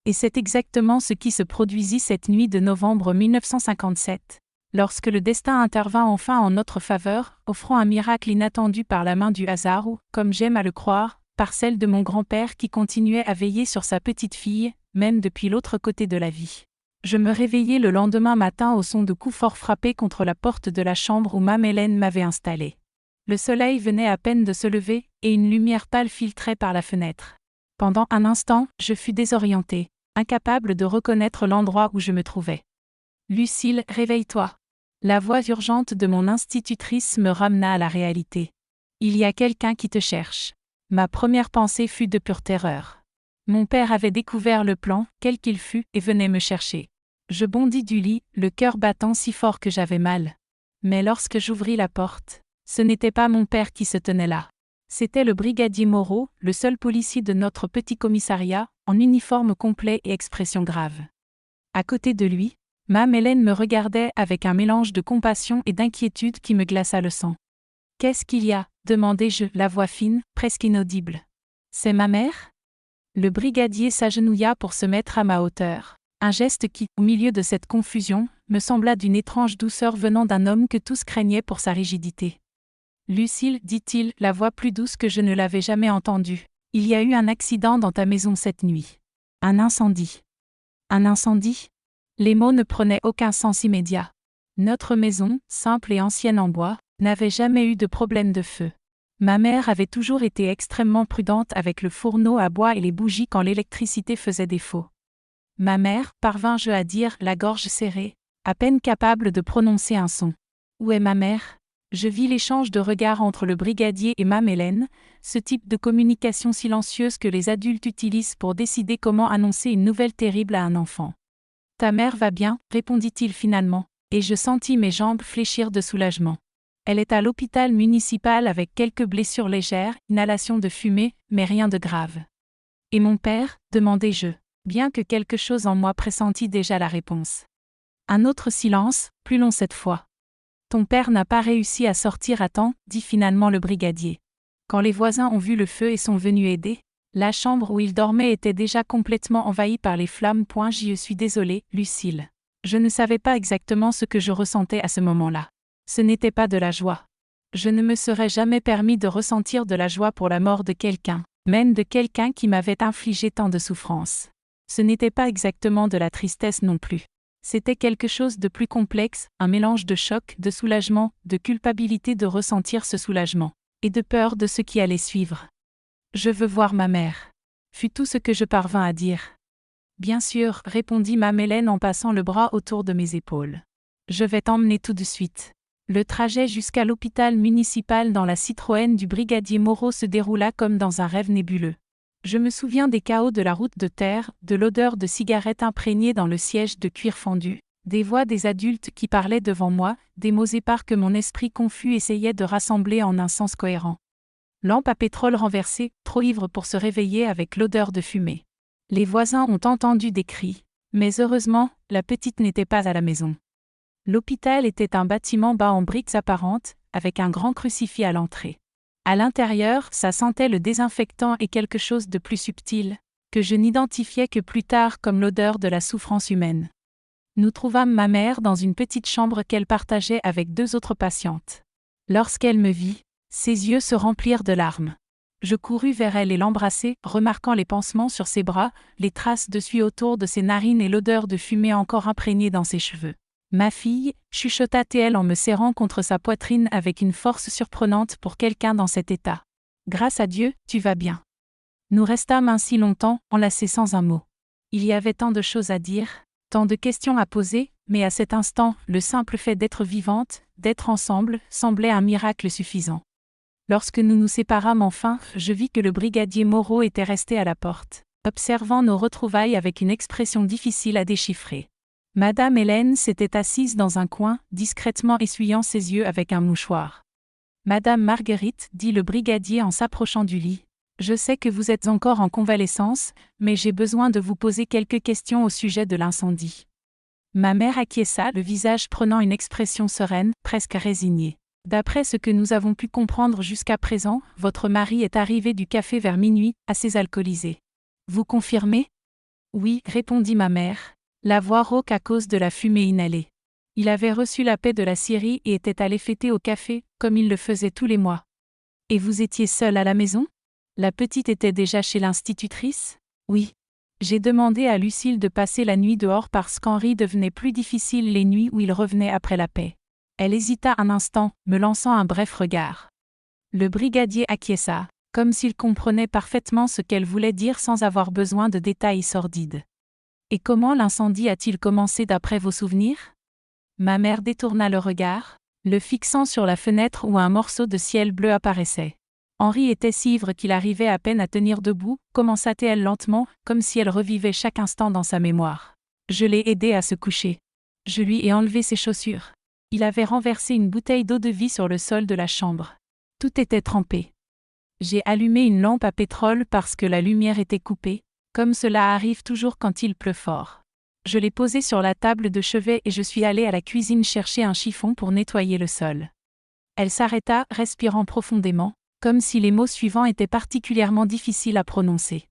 Et c'est exactement ce qui se produisit cette nuit de novembre 1957, lorsque le destin intervint enfin en notre faveur, offrant un miracle inattendu par la main du hasard ou, comme j'aime à le croire, par celle de mon grand-père qui continuait à veiller sur sa petite-fille, même depuis l'autre côté de la vie. Je me réveillai le lendemain matin au son de coups forts frappés contre la porte de la chambre où Mame Hélène m'avait installée. Le soleil venait à peine de se lever, et une lumière pâle filtrait par la fenêtre. Pendant un instant, je fus désorientée, incapable de reconnaître l'endroit où je me trouvais. « Lucille, réveille-toi !» La voix urgente de mon institutrice me ramena à la réalité. « Il y a quelqu'un qui te cherche. » Ma première pensée fut de pure terreur. Mon père avait découvert le plan, quel qu'il fût, et venait me chercher. Je bondis du lit, le cœur battant si fort que j'avais mal. Mais lorsque j'ouvris la porte, ce n'était pas mon père qui se tenait là. C'était le brigadier Moreau, le seul policier de notre petit commissariat, en uniforme complet et expression grave. À côté de lui, Mame Hélène me regardait avec un mélange de compassion et d'inquiétude qui me glaça le sang. « Qu'est-ce qu'il y a ?» demandai-je, la voix fine, presque inaudible. « C'est ma mère ?» Le brigadier s'agenouilla pour se mettre à ma hauteur. Un geste qui, au milieu de cette confusion, me sembla d'une étrange douceur venant d'un homme que tous craignaient pour sa rigidité. « Lucille, dit-il, la voix plus douce que je ne l'avais jamais entendue, il y a eu un accident dans ta maison cette nuit. Un incendie. » Un incendie ? Les mots ne prenaient aucun sens immédiat. Notre maison, simple et ancienne en bois, n'avait jamais eu de problème de feu. Ma mère avait toujours été extrêmement prudente avec le fourneau à bois et les bougies quand l'électricité faisait défaut. Ma mère, parvins-je à dire, la gorge serrée, à peine capable de prononcer un son. Où est ma mère ? Je vis l'échange de regards entre le brigadier et Mame Hélène, ce type de communication silencieuse que les adultes utilisent pour décider comment annoncer une nouvelle terrible à un enfant. « Ta mère va bien ?» répondit-il finalement, et je sentis mes jambes fléchir de soulagement. Elle est à l'hôpital municipal avec quelques blessures légères, inhalation de fumée, mais rien de grave. « Et mon père ?» demandai-je, bien que quelque chose en moi pressentit déjà la réponse. Un autre silence, plus long cette fois. « Ton père n'a pas réussi à sortir à temps, dit finalement le brigadier. Quand les voisins ont vu le feu et sont venus aider, la chambre où il dormait était déjà complètement envahie par les flammes. Je suis désolée, Lucille. Je ne savais pas exactement ce que je ressentais à ce moment-là. Ce n'était pas de la joie. Je ne me serais jamais permis de ressentir de la joie pour la mort de quelqu'un, même de quelqu'un qui m'avait infligé tant de souffrances. Ce n'était pas exactement de la tristesse non plus. C'était quelque chose de plus complexe, un mélange de choc, de soulagement, de culpabilité de ressentir ce soulagement, et de peur de ce qui allait suivre. « Je veux voir ma mère », fut tout ce que je parvins à dire. « Bien sûr, » répondit Mame Hélène en passant le bras autour de mes épaules. « Je vais t'emmener tout de suite. » Le trajet jusqu'à l'hôpital municipal dans la Citroën du brigadier Moreau se déroula comme dans un rêve nébuleux. Je me souviens des chaos de la route de terre, de l'odeur de cigarettes imprégnée dans le siège de cuir fondu, des voix des adultes qui parlaient devant moi, des mots épars que mon esprit confus essayait de rassembler en un sens cohérent. Lampe à pétrole renversée, trop ivre pour se réveiller avec l'odeur de fumée. Les voisins ont entendu des cris, mais heureusement, la petite n'était pas à la maison. L'hôpital était un bâtiment bas en briques apparentes, avec un grand crucifix à l'entrée. À l'intérieur, ça sentait le désinfectant et quelque chose de plus subtil, que je n'identifiais que plus tard comme l'odeur de la souffrance humaine. Nous trouvâmes ma mère dans une petite chambre qu'elle partageait avec 2 autres patientes. Lorsqu'elle me vit, ses yeux se remplirent de larmes. Je courus vers elle et l'embrassai, remarquant les pansements sur ses bras, les traces de suie autour de ses narines et l'odeur de fumée encore imprégnée dans ses cheveux. « Ma fille » chuchota-t-elle en me serrant contre sa poitrine avec une force surprenante pour quelqu'un dans cet état. « Grâce à Dieu, tu vas bien. » Nous restâmes ainsi longtemps, enlacés sans un mot. Il y avait tant de choses à dire, tant de questions à poser, mais à cet instant, le simple fait d'être vivante, d'être ensemble, semblait un miracle suffisant. Lorsque nous nous séparâmes enfin, je vis que le brigadier Moreau était resté à la porte, observant nos retrouvailles avec une expression difficile à déchiffrer. Madame Hélène s'était assise dans un coin, discrètement essuyant ses yeux avec un mouchoir. « Madame Marguerite, dit le brigadier en s'approchant du lit, je sais que vous êtes encore en convalescence, mais j'ai besoin de vous poser quelques questions au sujet de l'incendie. » Ma mère acquiesça, le visage prenant une expression sereine, presque résignée. « D'après ce que nous avons pu comprendre jusqu'à présent, votre mari est arrivé du café vers minuit, assez alcoolisé. Vous confirmez ? » « Oui, répondit ma mère, la voix rauque à cause de la fumée inhalée. Il avait reçu la paix de la Syrie et était allé fêter au café, comme il le faisait tous les mois. »« Et vous étiez seule à la maison ? La petite était déjà chez l'institutrice ? » ?»« Oui. J'ai demandé à Lucille de passer la nuit dehors parce qu'Henri devenait plus difficile les nuits où il revenait après la paix. » Elle hésita un instant, me lançant un bref regard. Le brigadier acquiesça, comme s'il comprenait parfaitement ce qu'elle voulait dire sans avoir besoin de détails sordides. « Et comment l'incendie a-t-il commencé d'après vos souvenirs ? » Ma mère détourna le regard, le fixant sur la fenêtre où un morceau de ciel bleu apparaissait. Henri était si ivre qu'il arrivait à peine à tenir debout, commença-t-elle lentement, comme si elle revivait chaque instant dans sa mémoire. Je l'ai aidé à se coucher. Je lui ai enlevé ses chaussures. Il avait renversé une bouteille d'eau-de-vie sur le sol de la chambre. Tout était trempé. J'ai allumé une lampe à pétrole parce que la lumière était coupée, comme cela arrive toujours quand il pleut fort. Je l'ai posée sur la table de chevet et je suis allée à la cuisine chercher un chiffon pour nettoyer le sol. Elle s'arrêta, respirant profondément, comme si les mots suivants étaient particulièrement difficiles à prononcer.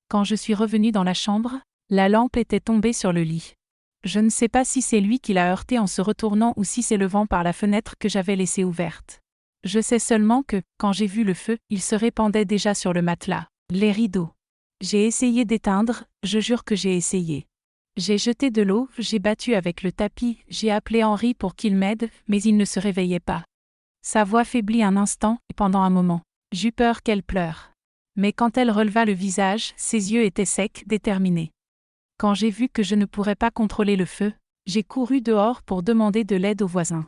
Quand je suis revenue dans la chambre, la lampe était tombée sur le lit. Je ne sais pas si c'est lui qui l'a heurtée en se retournant ou si c'est le vent par la fenêtre que j'avais laissée ouverte. Je sais seulement que, quand j'ai vu le feu, il se répandait déjà sur le matelas, les rideaux. J'ai essayé d'éteindre, je jure que j'ai essayé. J'ai jeté de l'eau, j'ai battu avec le tapis, j'ai appelé Henri pour qu'il m'aide, mais il ne se réveillait pas. Sa voix faiblit un instant, et pendant un moment, j'eus peur qu'elle pleure. Mais quand elle releva le visage, ses yeux étaient secs, déterminés. Quand j'ai vu que je ne pourrais pas contrôler le feu, j'ai couru dehors pour demander de l'aide aux voisins.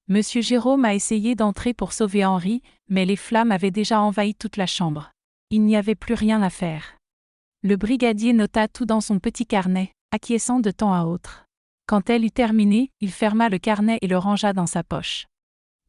Monsieur Jérôme a essayé d'entrer pour sauver Henri, mais les flammes avaient déjà envahi toute la chambre. Il n'y avait plus rien à faire. Le brigadier nota tout dans son petit carnet, acquiesçant de temps à autre. Quand elle eut terminé, il ferma le carnet et le rangea dans sa poche.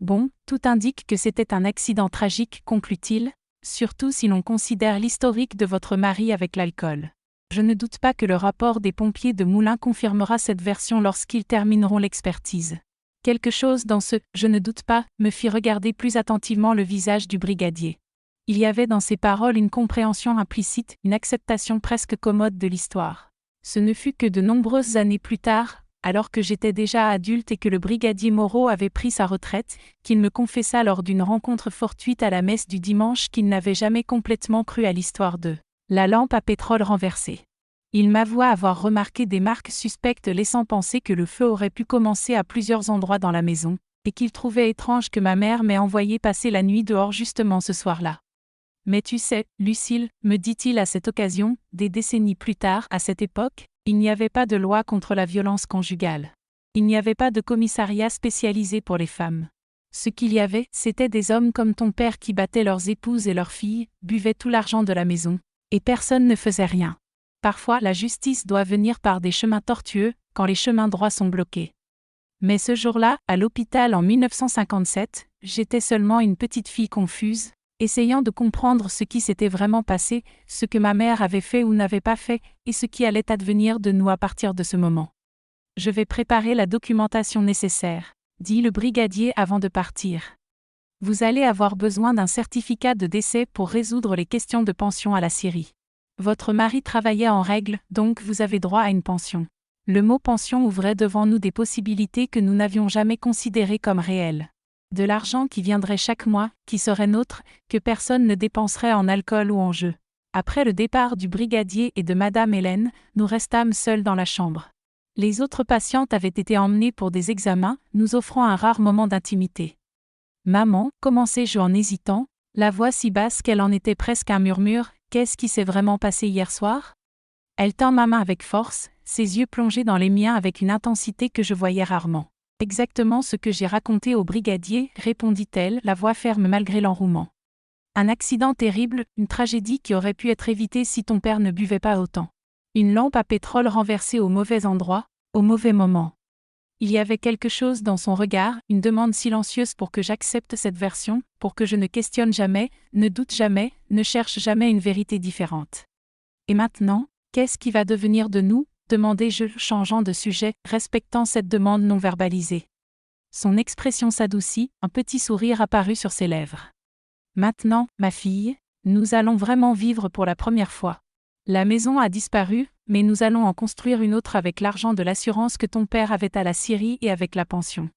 Bon, tout indique que c'était un accident tragique, conclut-il, surtout si l'on considère l'historique de votre mari avec l'alcool. Je ne doute pas que le rapport des pompiers de Moulins confirmera cette version lorsqu'ils termineront l'expertise. Quelque chose dans ce « je ne doute pas » me fit regarder plus attentivement le visage du brigadier. Il y avait dans ses paroles une compréhension implicite, une acceptation presque commode de l'histoire. Ce ne fut que de nombreuses années plus tard, alors que j'étais déjà adulte et que le brigadier Moreau avait pris sa retraite, qu'il me confessa lors d'une rencontre fortuite à la messe du dimanche qu'il n'avait jamais complètement cru à l'histoire de la lampe à pétrole renversée. Il m'avoua avoir remarqué des marques suspectes laissant penser que le feu aurait pu commencer à plusieurs endroits dans la maison, et qu'il trouvait étrange que ma mère m'ait envoyé passer la nuit dehors justement ce soir-là. Mais tu sais, Lucille, me dit-il à cette occasion, des décennies plus tard, à cette époque, il n'y avait pas de loi contre la violence conjugale. Il n'y avait pas de commissariat spécialisé pour les femmes. Ce qu'il y avait, c'était des hommes comme ton père qui battaient leurs épouses et leurs filles, buvaient tout l'argent de la maison, et personne ne faisait rien. Parfois, la justice doit venir par des chemins tortueux, quand les chemins droits sont bloqués. Mais ce jour-là, à l'hôpital en 1957, j'étais seulement une petite fille confuse, essayant de comprendre ce qui s'était vraiment passé, ce que ma mère avait fait ou n'avait pas fait, et ce qui allait advenir de nous à partir de ce moment. « Je vais préparer la documentation nécessaire, » dit le brigadier avant de partir. « Vous allez avoir besoin d'un certificat de décès pour résoudre les questions de pension à la Syrie. Votre mari travaillait en règle, donc vous avez droit à une pension. » Le mot pension ouvrait devant nous des possibilités que nous n'avions jamais considérées comme réelles. De l'argent qui viendrait chaque mois, qui serait nôtre, que personne ne dépenserait en alcool ou en jeu. Après le départ du brigadier et de Madame Hélène, nous restâmes seuls dans la chambre. Les autres patientes avaient été emmenées pour des examens, nous offrant un rare moment d'intimité. « Maman » commençai-je en hésitant, la voix si basse qu'elle en était presque un murmure, « qu'est-ce qui s'est vraiment passé hier soir ?» Elle tint ma main avec force, ses yeux plongés dans les miens avec une intensité que je voyais rarement. « Exactement ce que j'ai raconté au brigadier » répondit-elle, la voix ferme malgré l'enrouement. Un accident terrible, une tragédie qui aurait pu être évitée si ton père ne buvait pas autant. Une lampe à pétrole renversée au mauvais endroit, au mauvais moment. Il y avait quelque chose dans son regard, une demande silencieuse pour que j'accepte cette version, pour que je ne questionne jamais, ne doute jamais, ne cherche jamais une vérité différente. Et maintenant, qu'est-ce qui va devenir de nous ? Demandai-je, changeant de sujet, respectant cette demande non verbalisée. Son expression s'adoucit, un petit sourire apparut sur ses lèvres. Maintenant, ma fille, nous allons vraiment vivre pour la première fois. La maison a disparu, mais nous allons en construire une autre avec l'argent de l'assurance que ton père avait à la Syrie et avec la pension.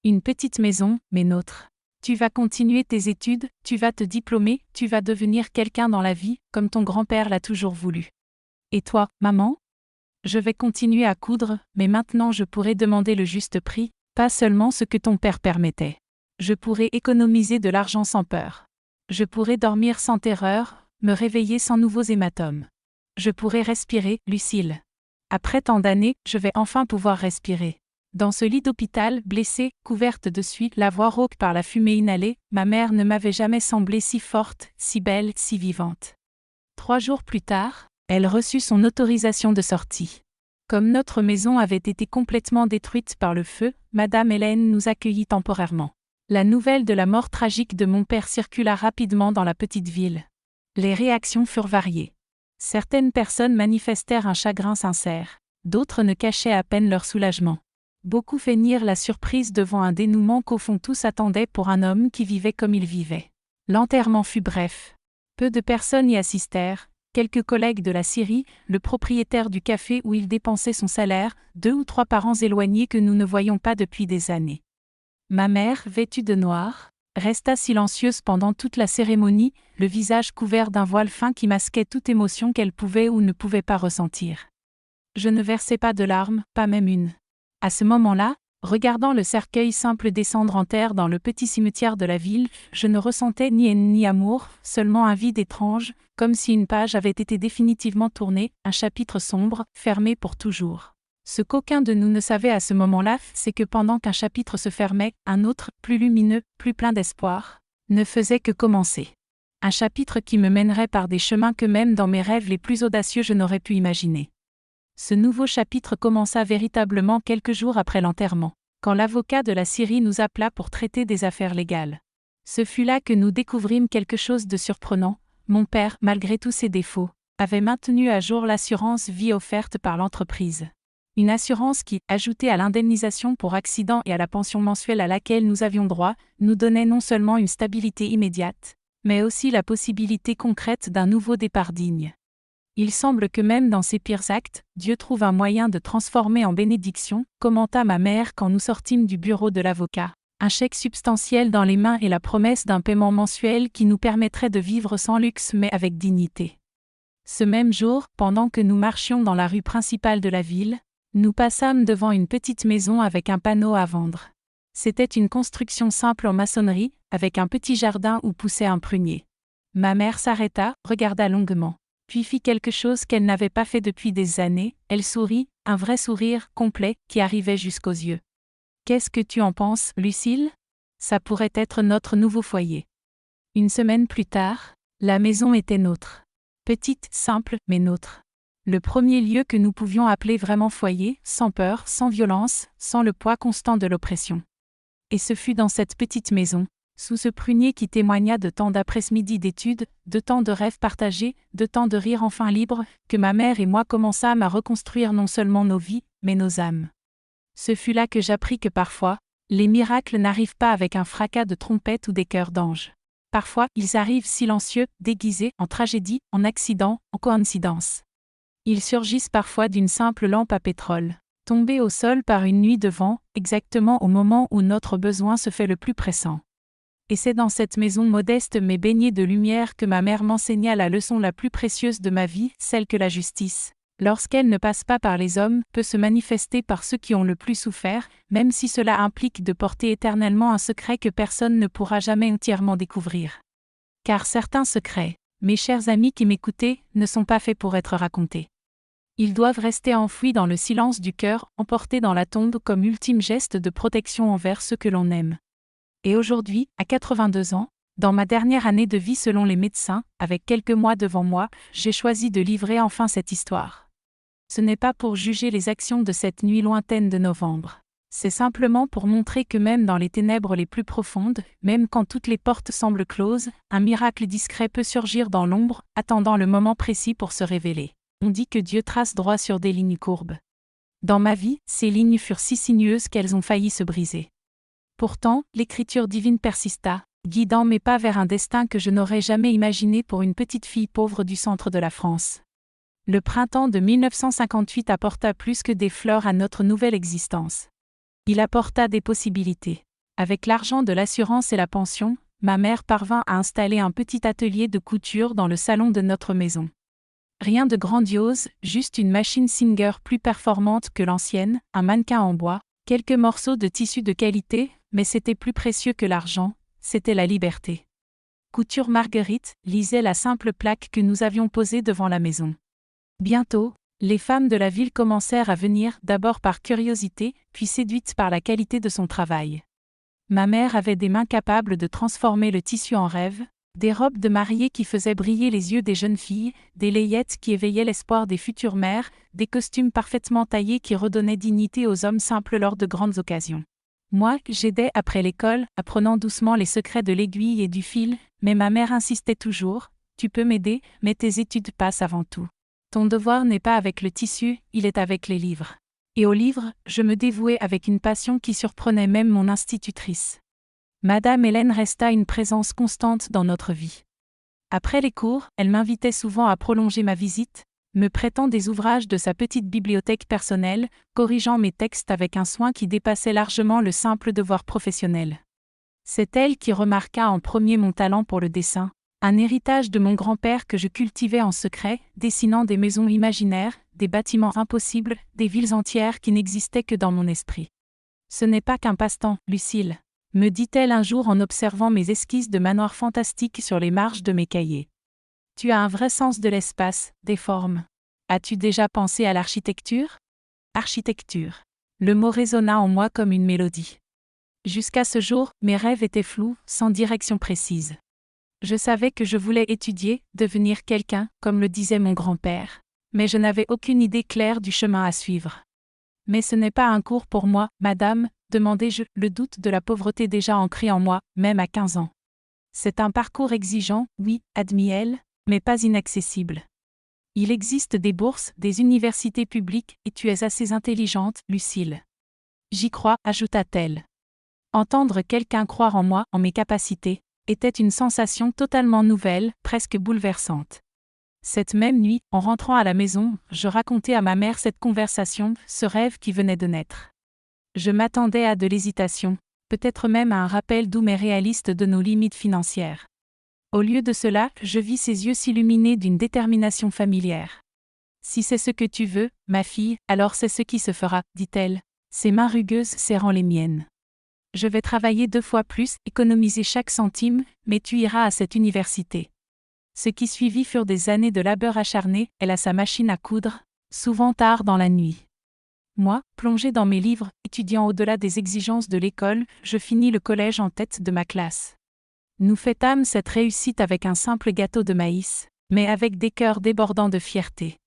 Une petite maison, mais nôtre. Tu vas continuer tes études, tu vas te diplômer, tu vas devenir quelqu'un dans la vie, comme ton grand-père l'a toujours voulu. Et toi, maman ? Je vais continuer à coudre, mais maintenant je pourrai demander le juste prix, pas seulement ce que ton père permettait. Je pourrai économiser de l'argent sans peur. Je pourrai dormir sans terreur, me réveiller sans nouveaux hématomes. Je pourrai respirer, Lucille. Après tant d'années, je vais enfin pouvoir respirer. Dans ce lit d'hôpital, blessée, couverte de suie, la voix rauque par la fumée inhalée, ma mère ne m'avait jamais semblé si forte, si belle, si vivante. 3 jours plus tard, elle reçut son autorisation de sortie. Comme notre maison avait été complètement détruite par le feu, Madame Hélène nous accueillit temporairement. La nouvelle de la mort tragique de mon père circula rapidement dans la petite ville. Les réactions furent variées. Certaines personnes manifestèrent un chagrin sincère, d'autres ne cachaient à peine leur soulagement. Beaucoup feignirent la surprise devant un dénouement qu'au fond tous attendaient pour un homme qui vivait comme il vivait. L'enterrement fut bref. Peu de personnes y assistèrent, quelques collègues de la Syrie, le propriétaire du café où il dépensait son salaire, 2 ou 3 parents éloignés que nous ne voyions pas depuis des années. Ma mère, vêtue de noir, resta silencieuse pendant toute la cérémonie, le visage couvert d'un voile fin qui masquait toute émotion qu'elle pouvait ou ne pouvait pas ressentir. Je ne versai pas de larmes, pas même une. À ce moment-là, regardant le cercueil simple descendre en terre dans le petit cimetière de la ville, je ne ressentais ni haine ni amour, seulement un vide étrange, comme si une page avait été définitivement tournée, un chapitre sombre, fermé pour toujours. Ce qu'aucun de nous ne savait à ce moment-là, c'est que pendant qu'un chapitre se fermait, un autre, plus lumineux, plus plein d'espoir, ne faisait que commencer. Un chapitre qui me mènerait par des chemins que même dans mes rêves les plus audacieux je n'aurais pu imaginer. Ce nouveau chapitre commença véritablement quelques jours après l'enterrement, quand l'avocat de la Syrie nous appela pour traiter des affaires légales. Ce fut là que nous découvrîmes quelque chose de surprenant. Mon père, malgré tous ses défauts, avait maintenu à jour l'assurance vie offerte par l'entreprise. Une assurance qui, ajoutée à l'indemnisation pour accident et à la pension mensuelle à laquelle nous avions droit, nous donnait non seulement une stabilité immédiate, mais aussi la possibilité concrète d'un nouveau départ digne. Il semble que même dans ses pires actes, Dieu trouve un moyen de transformer en bénédiction, commenta ma mère quand nous sortîmes du bureau de l'avocat. Un chèque substantiel dans les mains et la promesse d'un paiement mensuel qui nous permettrait de vivre sans luxe mais avec dignité. Ce même jour, pendant que nous marchions dans la rue principale de la ville, nous passâmes devant une petite maison avec un panneau à vendre. C'était une construction simple en maçonnerie, avec un petit jardin où poussait un prunier. Ma mère s'arrêta, regarda longuement, puis fit quelque chose qu'elle n'avait pas fait depuis des années, elle sourit, un vrai sourire, complet, qui arrivait jusqu'aux yeux. « Qu'est-ce que tu en penses, Lucille ? Ça pourrait être notre nouveau foyer. » Une semaine plus tard, la maison était nôtre. Petite, simple, mais nôtre. Le premier lieu que nous pouvions appeler vraiment foyer, sans peur, sans violence, sans le poids constant de l'oppression. Et ce fut dans cette petite maison, sous ce prunier qui témoigna de tant d'après-midi d'études, de tant de rêves partagés, de tant de rires enfin libres, que ma mère et moi commençâmes à reconstruire non seulement nos vies, mais nos âmes. Ce fut là que j'appris que parfois, les miracles n'arrivent pas avec un fracas de trompette ou des chœurs d'anges. Parfois, ils arrivent silencieux, déguisés, en tragédie, en accident, en coïncidence. Ils surgissent parfois d'une simple lampe à pétrole, tombée au sol par une nuit de vent, exactement au moment où notre besoin se fait le plus pressant. Et c'est dans cette maison modeste mais baignée de lumière que ma mère m'enseigna la leçon la plus précieuse de ma vie, celle que la justice, lorsqu'elle ne passe pas par les hommes, peut se manifester par ceux qui ont le plus souffert, même si cela implique de porter éternellement un secret que personne ne pourra jamais entièrement découvrir. Car certains secrets, mes chers amis qui m'écoutez, ne sont pas faits pour être racontés. Ils doivent rester enfouis dans le silence du cœur, emportés dans la tombe comme ultime geste de protection envers ceux que l'on aime. Et aujourd'hui, à 82 ans, Dans ma dernière année de vie selon les médecins, avec quelques mois devant moi, j'ai choisi de livrer enfin cette histoire. Ce n'est pas pour juger les actions de cette nuit lointaine de novembre. C'est simplement pour montrer que même dans les ténèbres les plus profondes, même quand toutes les portes semblent closes, un miracle discret peut surgir dans l'ombre, attendant le moment précis pour se révéler. On dit que Dieu trace droit sur des lignes courbes. Dans ma vie, ces lignes furent si sinueuses qu'elles ont failli se briser. Pourtant, l'écriture divine persista, guidant mes pas vers un destin que je n'aurais jamais imaginé pour une petite fille pauvre du centre de la France. Le printemps de 1958 apporta plus que des fleurs à notre nouvelle existence. Il apporta des possibilités. Avec l'argent de l'assurance et la pension, ma mère parvint à installer un petit atelier de couture dans le salon de notre maison. Rien de grandiose, juste une machine Singer plus performante que l'ancienne, un mannequin en bois, quelques morceaux de tissu de qualité, mais c'était plus précieux que l'argent, c'était la liberté. Couture Marguerite lisait la simple plaque que nous avions posée devant la maison. Bientôt, les femmes de la ville commencèrent à venir, d'abord par curiosité, puis séduites par la qualité de son travail. Ma mère avait des mains capables de transformer le tissu en rêve, des robes de mariée qui faisaient briller les yeux des jeunes filles, des layettes qui éveillaient l'espoir des futures mères, des costumes parfaitement taillés qui redonnaient dignité aux hommes simples lors de grandes occasions. Moi, j'aidais après l'école, apprenant doucement les secrets de l'aiguille et du fil, mais ma mère insistait toujours, « Tu peux m'aider, mais tes études passent avant tout. Ton devoir n'est pas avec le tissu, il est avec les livres. » Et aux livres, je me dévouais avec une passion qui surprenait même mon institutrice. Madame Hélène resta une présence constante dans notre vie. Après les cours, elle m'invitait souvent à prolonger ma visite, me prêtant des ouvrages de sa petite bibliothèque personnelle, corrigeant mes textes avec un soin qui dépassait largement le simple devoir professionnel. C'est elle qui remarqua en premier mon talent pour le dessin, un héritage de mon grand-père que je cultivais en secret, dessinant des maisons imaginaires, des bâtiments impossibles, des villes entières qui n'existaient que dans mon esprit. « Ce n'est pas qu'un passe-temps, Lucille », me dit-elle un jour en observant mes esquisses de manoirs fantastiques sur les marges de mes cahiers. « Tu as un vrai sens de l'espace, des formes. As-tu déjà pensé à l'architecture ? » Architecture. Le mot résonna en moi comme une mélodie. Jusqu'à ce jour, mes rêves étaient flous, sans direction précise. Je savais que je voulais étudier, devenir quelqu'un, comme le disait mon grand-père. Mais je n'avais aucune idée claire du chemin à suivre. « Mais ce n'est pas un cours pour moi, madame », demandai-je, le doute de la pauvreté déjà ancré en moi, même à 15 ans. « C'est un parcours exigeant, oui, admit-elle, mais pas inaccessible. Il existe des bourses, des universités publiques, et tu es assez intelligente, Lucille. »« J'y crois », ajouta-t-elle. Entendre quelqu'un croire en moi, en mes capacités, était une sensation totalement nouvelle, presque bouleversante. Cette même nuit, en rentrant à la maison, je racontai à ma mère cette conversation, ce rêve qui venait de naître. Je m'attendais à de l'hésitation, peut-être même à un rappel doux mais réaliste de nos limites financières. Au lieu de cela, je vis ses yeux s'illuminer d'une détermination familière. « Si c'est ce que tu veux, ma fille, alors c'est ce qui se fera, » dit-elle, ses mains rugueuses serrant les miennes. « Je vais travailler 2 fois plus, économiser chaque centime, mais tu iras à cette université. » Ce qui suivit furent des années de labeur acharné, elle à sa machine à coudre, souvent tard dans la nuit. Moi, plongé dans mes livres, étudiant au-delà des exigences de l'école, je finis le collège en tête de ma classe. Nous fêtâmes cette réussite avec un simple gâteau de maïs, mais avec des cœurs débordants de fierté.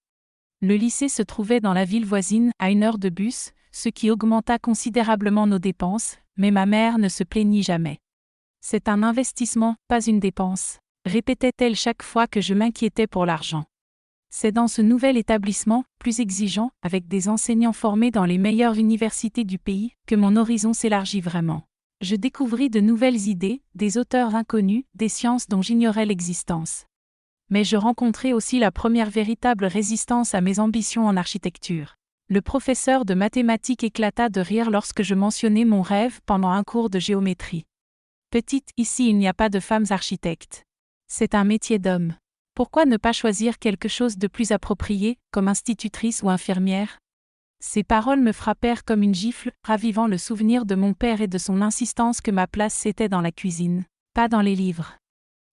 Le lycée se trouvait dans la ville voisine, à 1 heure de bus, ce qui augmenta considérablement nos dépenses, mais ma mère ne se plaignit jamais. « C'est un investissement, pas une dépense », répétait-elle chaque fois que je m'inquiétais pour l'argent. C'est dans ce nouvel établissement, plus exigeant, avec des enseignants formés dans les meilleures universités du pays, que mon horizon s'élargit vraiment. Je découvris de nouvelles idées, des auteurs inconnus, des sciences dont j'ignorais l'existence. Mais je rencontrai aussi la première véritable résistance à mes ambitions en architecture. Le professeur de mathématiques éclata de rire lorsque je mentionnai mon rêve pendant un cours de géométrie. « Petite, ici il n'y a pas de femmes architectes. C'est un métier d'homme. Pourquoi ne pas choisir quelque chose de plus approprié, comme institutrice ou infirmière ?» Ces paroles me frappèrent comme une gifle, ravivant le souvenir de mon père et de son insistance que ma place c'était dans la cuisine, pas dans les livres.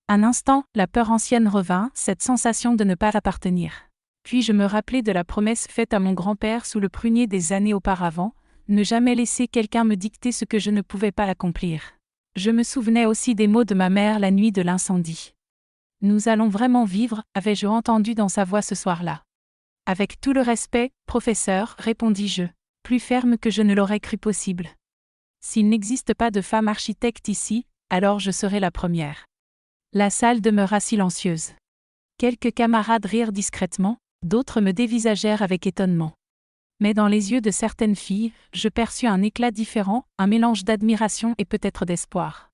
Un instant, la peur ancienne revint, cette sensation de ne pas appartenir. Puis je me rappelai de la promesse faite à mon grand-père sous le prunier des années auparavant, ne jamais laisser quelqu'un me dicter ce que je ne pouvais pas accomplir. Je me souvenais aussi des mots de ma mère la nuit de l'incendie. Nous allons vraiment vivre, avais-je entendu dans sa voix ce soir-là. Avec tout le respect, professeur, répondis-je, plus ferme que je ne l'aurais cru possible. S'il n'existe pas de femme architecte ici, alors je serai la première. La salle demeura silencieuse. Quelques camarades rirent discrètement, d'autres me dévisagèrent avec étonnement. Mais dans les yeux de certaines filles, je perçus un éclat différent, un mélange d'admiration et peut-être d'espoir.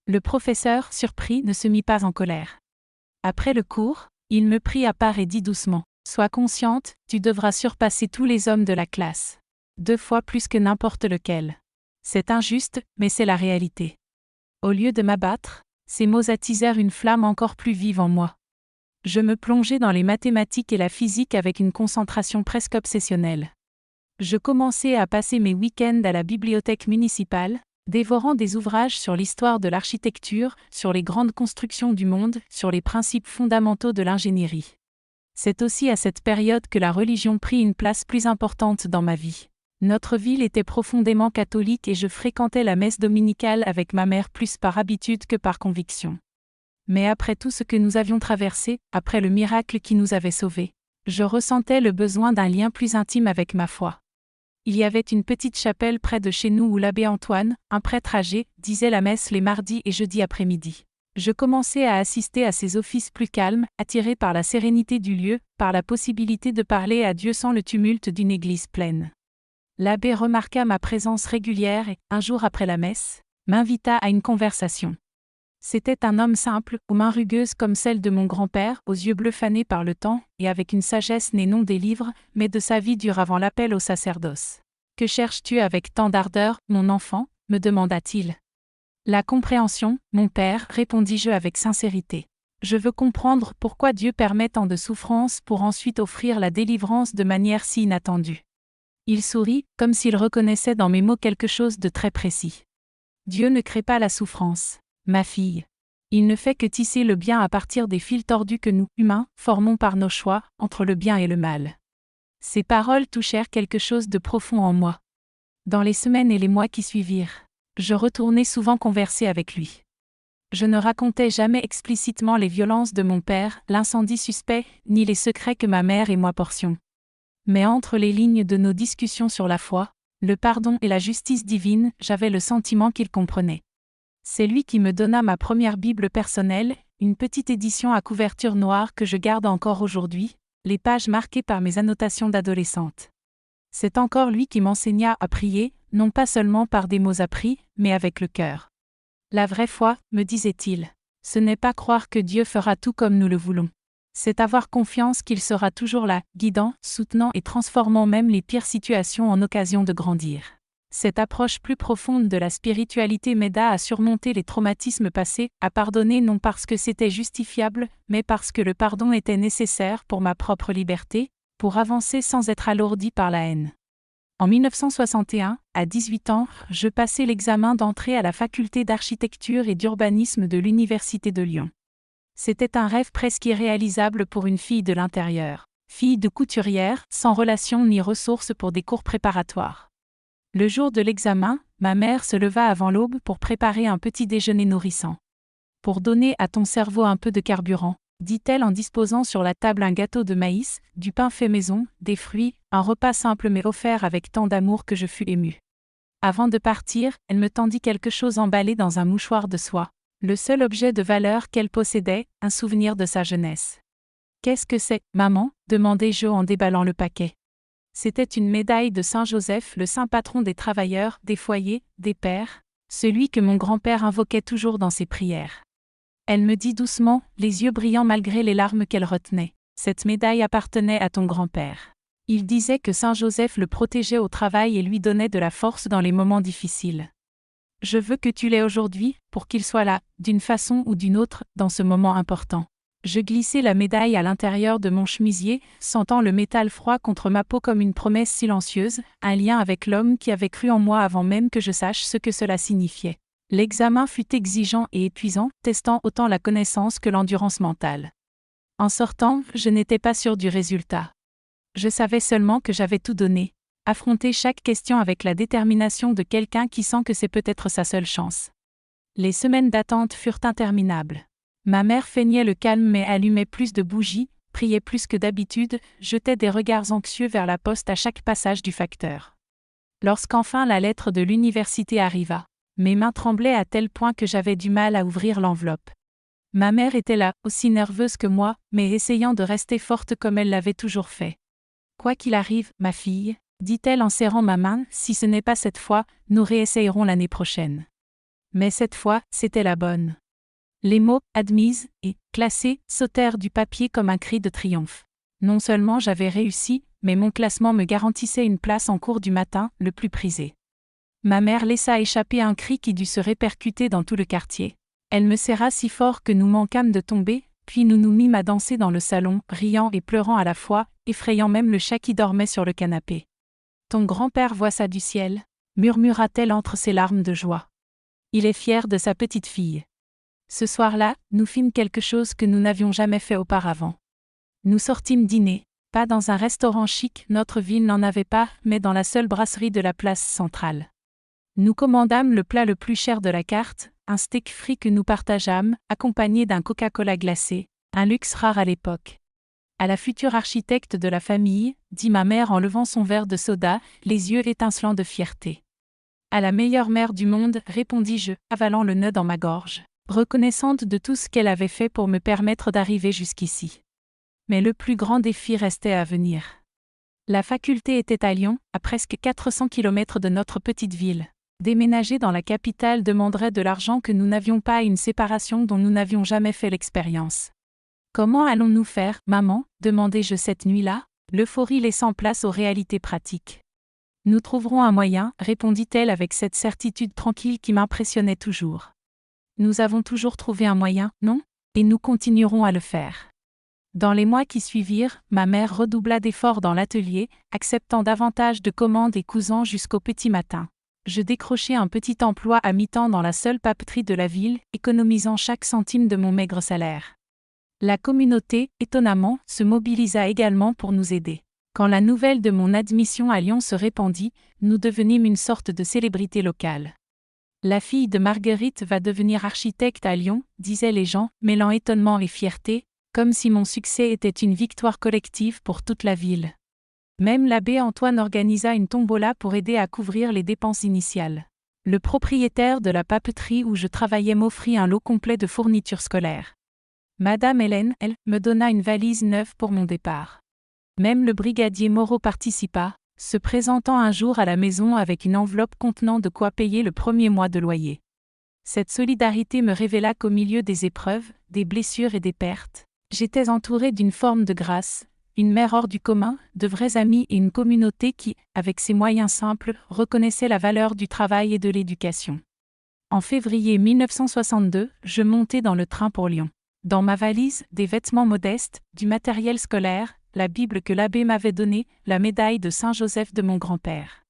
Le professeur, surpris, ne se mit pas en colère. Après le cours, il me prit à part et dit doucement, « Sois consciente, tu devras surpasser tous les hommes de la classe. 2 fois plus que n'importe lequel. C'est injuste, mais c'est la réalité. » Au lieu de m'abattre, ces mots attisèrent une flamme encore plus vive en moi. Je me plongeai dans les mathématiques et la physique avec une concentration presque obsessionnelle. Je commençai à passer mes week-ends à la bibliothèque municipale, dévorant des ouvrages sur l'histoire de l'architecture, sur les grandes constructions du monde, sur les principes fondamentaux de l'ingénierie. C'est aussi à cette période que la religion prit une place plus importante dans ma vie. Notre ville était profondément catholique et je fréquentais la messe dominicale avec ma mère plus par habitude que par conviction. Mais après tout ce que nous avions traversé, après le miracle qui nous avait sauvés, je ressentais le besoin d'un lien plus intime avec ma foi. Il y avait une petite chapelle près de chez nous où l'abbé Antoine, un prêtre âgé, disait la messe les mardis et jeudis après-midi. Je commençais à assister à ces offices plus calmes, attiré par la sérénité du lieu, par la possibilité de parler à Dieu sans le tumulte d'une église pleine. L'abbé remarqua ma présence régulière et, un jour après la messe, m'invita à une conversation. C'était un homme simple, aux mains rugueuses comme celles de mon grand-père, aux yeux bleus fanés par le temps, et avec une sagesse née non des livres, mais de sa vie dure avant l'appel au sacerdoce. « Que cherches-tu avec tant d'ardeur, mon enfant ?» me demanda-t-il. « La compréhension, mon père, répondis-je avec sincérité. Je veux comprendre pourquoi Dieu permet tant de souffrances pour ensuite offrir la délivrance de manière si inattendue. » Il sourit, comme s'il reconnaissait dans mes mots quelque chose de très précis. Dieu ne crée pas la souffrance. Ma fille. Il ne fait que tisser le bien à partir des fils tordus que nous, humains, formons par nos choix, entre le bien et le mal. Ces paroles touchèrent quelque chose de profond en moi. Dans les semaines et les mois qui suivirent, je retournai souvent converser avec lui. Je ne racontais jamais explicitement les violences de mon père, l'incendie suspect, ni les secrets que ma mère et moi portions. Mais entre les lignes de nos discussions sur la foi, le pardon et la justice divine, j'avais le sentiment qu'il comprenait. C'est lui qui me donna ma première Bible personnelle, une petite édition à couverture noire que je garde encore aujourd'hui, les pages marquées par mes annotations d'adolescente. C'est encore lui qui m'enseigna à prier, non pas seulement par des mots appris, mais avec le cœur. La vraie foi, me disait-il, ce n'est pas croire que Dieu fera tout comme nous le voulons. C'est avoir confiance qu'il sera toujours là, guidant, soutenant et transformant même les pires situations en occasion de grandir. Cette approche plus profonde de la spiritualité m'aida à surmonter les traumatismes passés, à pardonner non parce que c'était justifiable, mais parce que le pardon était nécessaire pour ma propre liberté, pour avancer sans être alourdi par la haine. En 1961, à 18 ans, je passai l'examen d'entrée à la faculté d'architecture et d'urbanisme de l'Université de Lyon. C'était un rêve presque irréalisable pour une fille de l'intérieur, fille de couturière, sans relation ni ressources pour des cours préparatoires. Le jour de l'examen, ma mère se leva avant l'aube pour préparer un petit déjeuner nourrissant. « Pour donner à ton cerveau un peu de carburant », dit-elle en disposant sur la table un gâteau de maïs, du pain fait maison, des fruits, un repas simple mais offert avec tant d'amour que je fus émue. Avant de partir, elle me tendit quelque chose emballé dans un mouchoir de soie, le seul objet de valeur qu'elle possédait, un souvenir de sa jeunesse. « Qu'est-ce que c'est, maman ?» demandai-je en déballant le paquet. C'était une médaille de Saint Joseph, le saint patron des travailleurs, des foyers, des pères, celui que mon grand-père invoquait toujours dans ses prières. Elle me dit doucement, les yeux brillants malgré les larmes qu'elle retenait, « Cette médaille appartenait à ton grand-père. Il disait que Saint Joseph le protégeait au travail et lui donnait de la force dans les moments difficiles. Je veux que tu l'aies aujourd'hui, pour qu'il soit là, d'une façon ou d'une autre, dans ce moment important. » Je glissai la médaille à l'intérieur de mon chemisier, sentant le métal froid contre ma peau comme une promesse silencieuse, un lien avec l'homme qui avait cru en moi avant même que je sache ce que cela signifiait. L'examen fut exigeant et épuisant, testant autant la connaissance que l'endurance mentale. En sortant, je n'étais pas sûre du résultat. Je savais seulement que j'avais tout donné, affronté chaque question avec la détermination de quelqu'un qui sent que c'est peut-être sa seule chance. Les semaines d'attente furent interminables. Ma mère feignait le calme mais allumait plus de bougies, priait plus que d'habitude, jetait des regards anxieux vers la poste à chaque passage du facteur. Lorsqu'enfin la lettre de l'université arriva, mes mains tremblaient à tel point que j'avais du mal à ouvrir l'enveloppe. Ma mère était là, aussi nerveuse que moi, mais essayant de rester forte comme elle l'avait toujours fait. « Quoi qu'il arrive, ma fille, » dit-elle en serrant ma main, « si ce n'est pas cette fois, nous réessayerons l'année prochaine. » Mais cette fois, c'était la bonne. Les mots « admise » et « classée » sautèrent du papier comme un cri de triomphe. Non seulement j'avais réussi, mais mon classement me garantissait une place en cours du matin, le plus prisé. Ma mère laissa échapper un cri qui dut se répercuter dans tout le quartier. Elle me serra si fort que nous manquâmes de tomber, puis nous nous mîmes à danser dans le salon, riant et pleurant à la fois, effrayant même le chat qui dormait sur le canapé. « Ton grand-père voit ça du ciel » murmura-t-elle entre ses larmes de joie. « Il est fier de sa petite fille. » Ce soir-là, nous fîmes quelque chose que nous n'avions jamais fait auparavant. Nous sortîmes dîner, pas dans un restaurant chic, notre ville n'en avait pas, mais dans la seule brasserie de la place centrale. Nous commandâmes le plat le plus cher de la carte, un steak frit que nous partageâmes, accompagné d'un Coca-Cola glacé, un luxe rare à l'époque. « À la future architecte de la famille », dit ma mère en levant son verre de soda, les yeux étincelants de fierté. « À la meilleure mère du monde », répondis-je, avalant le nœud dans ma gorge, reconnaissante de tout ce qu'elle avait fait pour me permettre d'arriver jusqu'ici. Mais le plus grand défi restait à venir. La faculté était à Lyon, à presque 400 km de notre petite ville. Déménager dans la capitale demanderait de l'argent que nous n'avions pas et une séparation dont nous n'avions jamais fait l'expérience. « Comment allons-nous faire, maman ?» demandai-je cette nuit-là, l'euphorie laissant place aux réalités pratiques. « Nous trouverons un moyen », répondit-elle avec cette certitude tranquille qui m'impressionnait toujours. Nous avons toujours trouvé un moyen, non ? Et nous continuerons à le faire. Dans les mois qui suivirent, ma mère redoubla d'efforts dans l'atelier, acceptant davantage de commandes et cousant jusqu'au petit matin. Je décrochai un petit emploi à mi-temps dans la seule papeterie de la ville, économisant chaque centime de mon maigre salaire. La communauté, étonnamment, se mobilisa également pour nous aider. Quand la nouvelle de mon admission à Lyon se répandit, nous devenîmes une sorte de célébrité locale. La fille de Marguerite va devenir architecte à Lyon, disaient les gens, mêlant étonnement et fierté, comme si mon succès était une victoire collective pour toute la ville. Même l'abbé Antoine organisa une tombola pour aider à couvrir les dépenses initiales. Le propriétaire de la papeterie où je travaillais m'offrit un lot complet de fournitures scolaires. Madame Hélène, elle, me donna une valise neuve pour mon départ. Même le brigadier Moreau participa, se présentant un jour à la maison avec une enveloppe contenant de quoi payer le premier mois de loyer. Cette solidarité me révéla qu'au milieu des épreuves, des blessures et des pertes, j'étais entourée d'une forme de grâce, une mère hors du commun, de vrais amis et une communauté qui, avec ses moyens simples, reconnaissait la valeur du travail et de l'éducation. En février 1962, je montai dans le train pour Lyon. Dans ma valise, des vêtements modestes, du matériel scolaire, la Bible que l'abbé m'avait donnée, la médaille de Saint-Joseph de mon grand-père.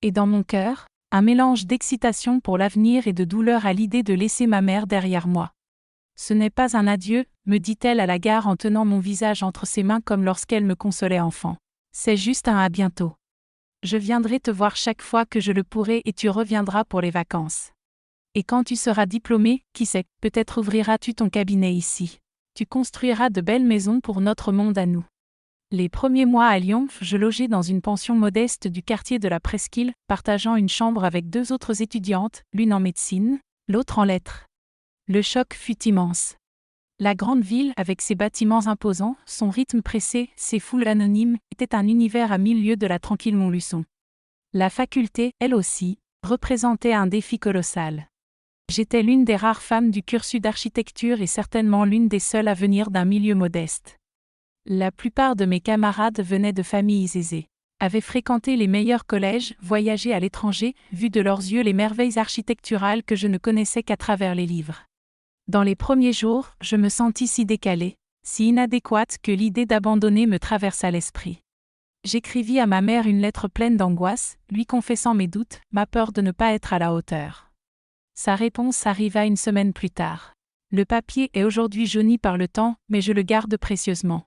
Et dans mon cœur, un mélange d'excitation pour l'avenir et de douleur à l'idée de laisser ma mère derrière moi. « Ce n'est pas un adieu », me dit-elle à la gare en tenant mon visage entre ses mains comme lorsqu'elle me consolait enfant. C'est juste un à bientôt. Je viendrai te voir chaque fois que je le pourrai et tu reviendras pour les vacances. Et quand tu seras diplômé, qui sait, peut-être ouvriras-tu ton cabinet ici. Tu construiras de belles maisons pour notre monde à nous. Les premiers mois à Lyon, je logeais dans une pension modeste du quartier de la Presqu'île, partageant une chambre avec 2 autres étudiantes, l'une en médecine, l'autre en lettres. Le choc fut immense. La grande ville, avec ses bâtiments imposants, son rythme pressé, ses foules anonymes, était un univers à 1000 lieues de la tranquille Montluçon. La faculté, elle aussi, représentait un défi colossal. J'étais l'une des rares femmes du cursus d'architecture et certainement l'une des seules à venir d'un milieu modeste. La plupart de mes camarades venaient de familles aisées, avaient fréquenté les meilleurs collèges, voyagé à l'étranger, vu de leurs yeux les merveilles architecturales que je ne connaissais qu'à travers les livres. Dans les premiers jours, je me sentis si décalée, si inadéquate que l'idée d'abandonner me traversa l'esprit. J'écrivis à ma mère une lettre pleine d'angoisse, lui confessant mes doutes, ma peur de ne pas être à la hauteur. Sa réponse arriva une semaine plus tard. Le papier est aujourd'hui jauni par le temps, mais je le garde précieusement.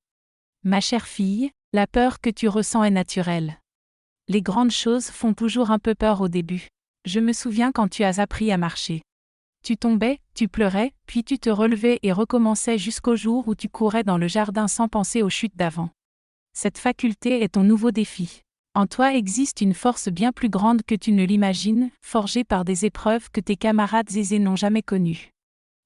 Ma chère fille, la peur que tu ressens est naturelle. Les grandes choses font toujours un peu peur au début. Je me souviens quand tu as appris à marcher. Tu tombais, tu pleurais, puis tu te relevais et recommençais jusqu'au jour où tu courais dans le jardin sans penser aux chutes d'avant. Cette faculté est ton nouveau défi. En toi existe une force bien plus grande que tu ne l'imagines, forgée par des épreuves que tes camarades aisés n'ont jamais connues.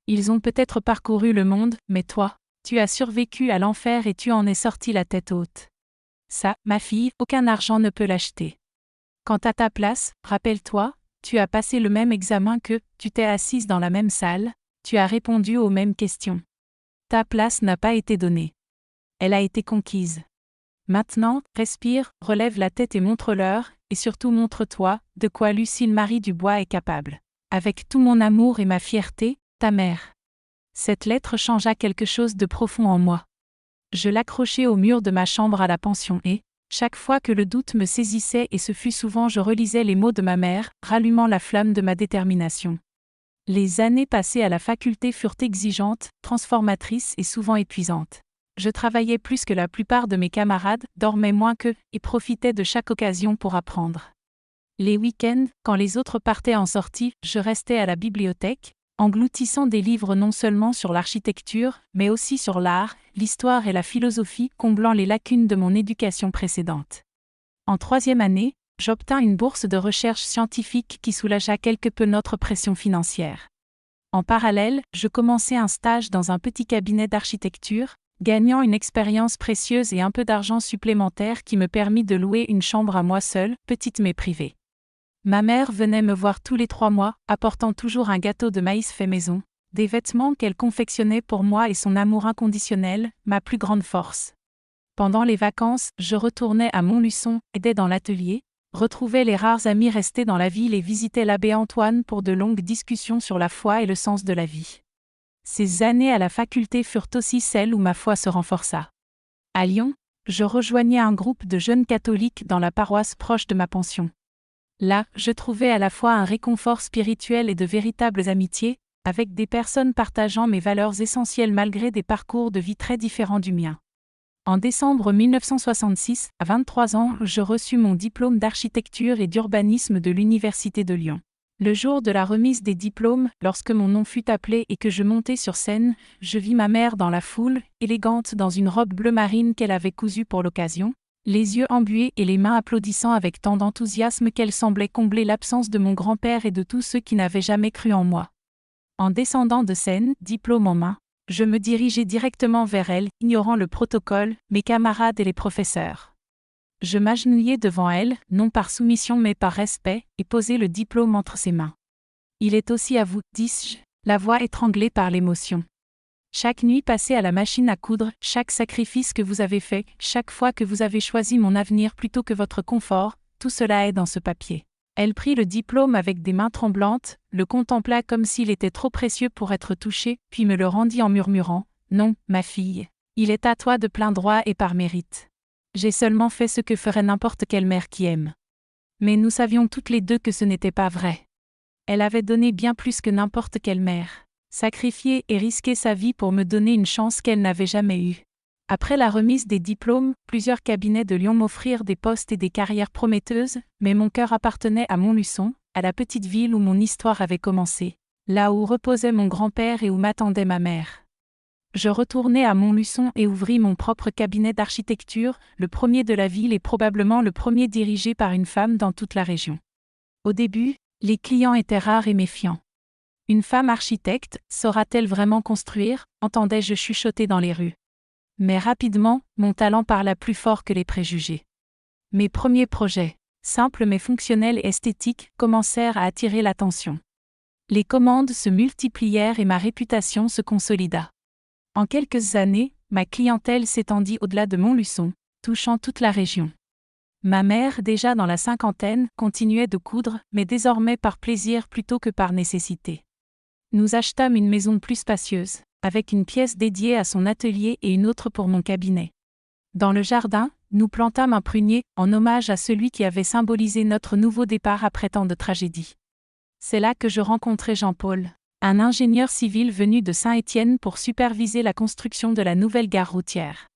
Ils ont peut-être parcouru le monde, mais toi, tu as survécu à l'enfer et tu en es sorti la tête haute. Ça, ma fille, aucun argent ne peut l'acheter. Quant à ta place, rappelle-toi, tu as passé le même examen que, tu t'es assise dans la même salle, tu as répondu aux mêmes questions. Ta place n'a pas été donnée. Elle a été conquise. Maintenant, respire, relève la tête et montre-leur, et surtout montre-toi, de quoi Lucille Marie Dubois est capable. Avec tout mon amour et ma fierté, ta mère. Cette lettre changea quelque chose de profond en moi. Je l'accrochai au mur de ma chambre à la pension et, chaque fois que le doute me saisissait et ce fut souvent je relisais les mots de ma mère, rallumant la flamme de ma détermination. Les années passées à la faculté furent exigeantes, transformatrices et souvent épuisantes. Je travaillais plus que la plupart de mes camarades, dormais moins qu'eux, et profitais de chaque occasion pour apprendre. Les week-ends, quand les autres partaient en sortie, je restais à la bibliothèque, engloutissant des livres non seulement sur l'architecture, mais aussi sur l'art, l'histoire et la philosophie, comblant les lacunes de mon éducation précédente. En 3e année, j'obtins une bourse de recherche scientifique qui soulagea quelque peu notre pression financière. En parallèle, je commençai un stage dans un petit cabinet d'architecture, gagnant une expérience précieuse et un peu d'argent supplémentaire qui me permit de louer une chambre à moi seule, petite mais privée. Ma mère venait me voir tous les 3 mois, apportant toujours un gâteau de maïs fait maison, des vêtements qu'elle confectionnait pour moi et son amour inconditionnel, ma plus grande force. Pendant les vacances, je retournais à Montluçon, aidais dans l'atelier, retrouvais les rares amis restés dans la ville et visitais l'abbé Antoine pour de longues discussions sur la foi et le sens de la vie. Ces années à la faculté furent aussi celles où ma foi se renforça. À Lyon, je rejoignais un groupe de jeunes catholiques dans la paroisse proche de ma pension. Là, je trouvais à la fois un réconfort spirituel et de véritables amitiés, avec des personnes partageant mes valeurs essentielles malgré des parcours de vie très différents du mien. En décembre 1966, à 23 ans, je reçus mon diplôme d'architecture et d'urbanisme de l'Université de Lyon. Le jour de la remise des diplômes, lorsque mon nom fut appelé et que je montai sur scène, je vis ma mère dans la foule, élégante dans une robe bleu marine qu'elle avait cousue pour l'occasion, les yeux embués et les mains applaudissant avec tant d'enthousiasme qu'elle semblait combler l'absence de mon grand-père et de tous ceux qui n'avaient jamais cru en moi. En descendant de scène, diplôme en main, je me dirigeai directement vers elle, ignorant le protocole, mes camarades et les professeurs. Je m'agenouillai devant elle, non par soumission mais par respect, et posai le diplôme entre ses mains. « Il est aussi à vous, dis-je, la voix étranglée par l'émotion. Chaque nuit passée à la machine à coudre, chaque sacrifice que vous avez fait, chaque fois que vous avez choisi mon avenir plutôt que votre confort, tout cela est dans ce papier. » Elle prit le diplôme avec des mains tremblantes, le contempla comme s'il était trop précieux pour être touché, puis me le rendit en murmurant « Non, ma fille, il est à toi de plein droit et par mérite. J'ai seulement fait ce que ferait n'importe quelle mère qui aime. » Mais nous savions toutes les deux que ce n'était pas vrai. Elle avait donné bien plus que n'importe quelle mère, sacrifié et risqué sa vie pour me donner une chance qu'elle n'avait jamais eue. Après la remise des diplômes, plusieurs cabinets de Lyon m'offrirent des postes et des carrières prometteuses, mais mon cœur appartenait à Montluçon, à la petite ville où mon histoire avait commencé, là où reposait mon grand-père et où m'attendait ma mère. Je retournai à Montluçon et ouvris mon propre cabinet d'architecture, le premier de la ville et probablement le premier dirigé par une femme dans toute la région. Au début, les clients étaient rares et méfiants. Une femme architecte, saura-t-elle vraiment construire, entendais-je chuchoter dans les rues. Mais rapidement, mon talent parla plus fort que les préjugés. Mes premiers projets, simples mais fonctionnels et esthétiques, commencèrent à attirer l'attention. Les commandes se multiplièrent et ma réputation se consolida. En quelques années, ma clientèle s'étendit au-delà de Montluçon, touchant toute la région. Ma mère, déjà dans la cinquantaine, continuait de coudre, mais désormais par plaisir plutôt que par nécessité. Nous achetâmes une maison plus spacieuse, avec une pièce dédiée à son atelier et une autre pour mon cabinet. Dans le jardin, nous plantâmes un prunier, en hommage à celui qui avait symbolisé notre nouveau départ après tant de tragédies. C'est là que je rencontrai Jean-Paul, un ingénieur civil venu de Saint-Étienne pour superviser la construction de la nouvelle gare routière.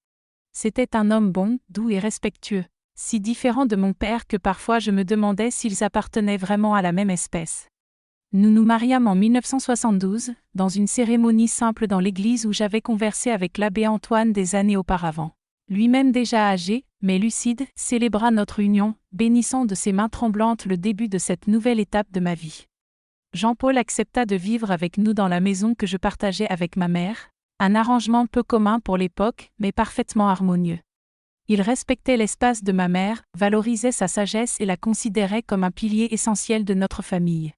C'était un homme bon, doux et respectueux, si différent de mon père que parfois je me demandais s'ils appartenaient vraiment à la même espèce. Nous nous mariâmes en 1972, dans une cérémonie simple dans l'église où j'avais conversé avec l'abbé Antoine des années auparavant. Lui-même déjà âgé, mais lucide, célébra notre union, bénissant de ses mains tremblantes le début de cette nouvelle étape de ma vie. Jean-Paul accepta de vivre avec nous dans la maison que je partageais avec ma mère, un arrangement peu commun pour l'époque, mais parfaitement harmonieux. Il respectait l'espace de ma mère, valorisait sa sagesse et la considérait comme un pilier essentiel de notre famille.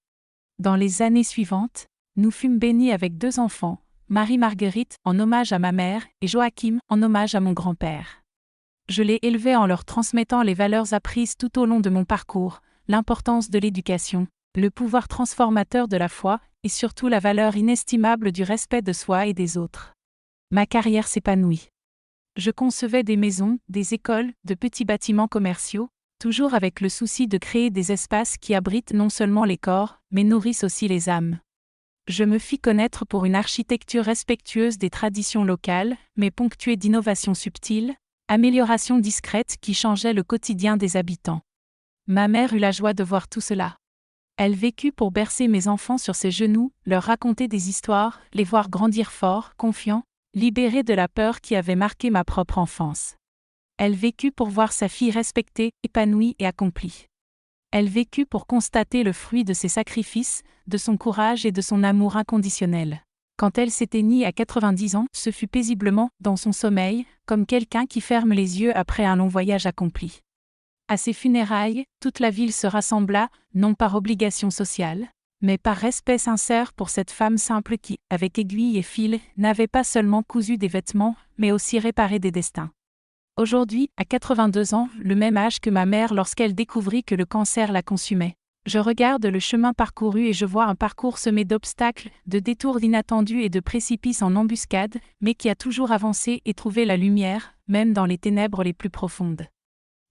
Dans les années suivantes, nous fûmes bénis avec 2 enfants, Marie-Marguerite en hommage à ma mère et Joachim en hommage à mon grand-père. Je les élevais en leur transmettant les valeurs apprises tout au long de mon parcours, l'importance de l'éducation, le pouvoir transformateur de la foi et surtout la valeur inestimable du respect de soi et des autres. Ma carrière s'épanouit. Je concevais des maisons, des écoles, de petits bâtiments commerciaux, toujours avec le souci de créer des espaces qui abritent non seulement les corps, mais nourrissent aussi les âmes. Je me fis connaître pour une architecture respectueuse des traditions locales, mais ponctuée d'innovations subtiles, améliorations discrètes qui changeaient le quotidien des habitants. Ma mère eut la joie de voir tout cela. Elle vécut pour bercer mes enfants sur ses genoux, leur raconter des histoires, les voir grandir forts, confiants, libérés de la peur qui avait marqué ma propre enfance. Elle vécut pour voir sa fille respectée, épanouie et accomplie. Elle vécut pour constater le fruit de ses sacrifices, de son courage et de son amour inconditionnel. Quand elle s'éteignit à 90 ans, ce fut paisiblement, dans son sommeil, comme quelqu'un qui ferme les yeux après un long voyage accompli. À ses funérailles, toute la ville se rassembla, non par obligation sociale, mais par respect sincère pour cette femme simple qui, avec aiguille et fil, n'avait pas seulement cousu des vêtements, mais aussi réparé des destins. Aujourd'hui, à 82 ans, le même âge que ma mère lorsqu'elle découvrit que le cancer la consumait. Je regarde le chemin parcouru et je vois un parcours semé d'obstacles, de détours inattendus et de précipices en embuscade, mais qui a toujours avancé et trouvé la lumière, même dans les ténèbres les plus profondes.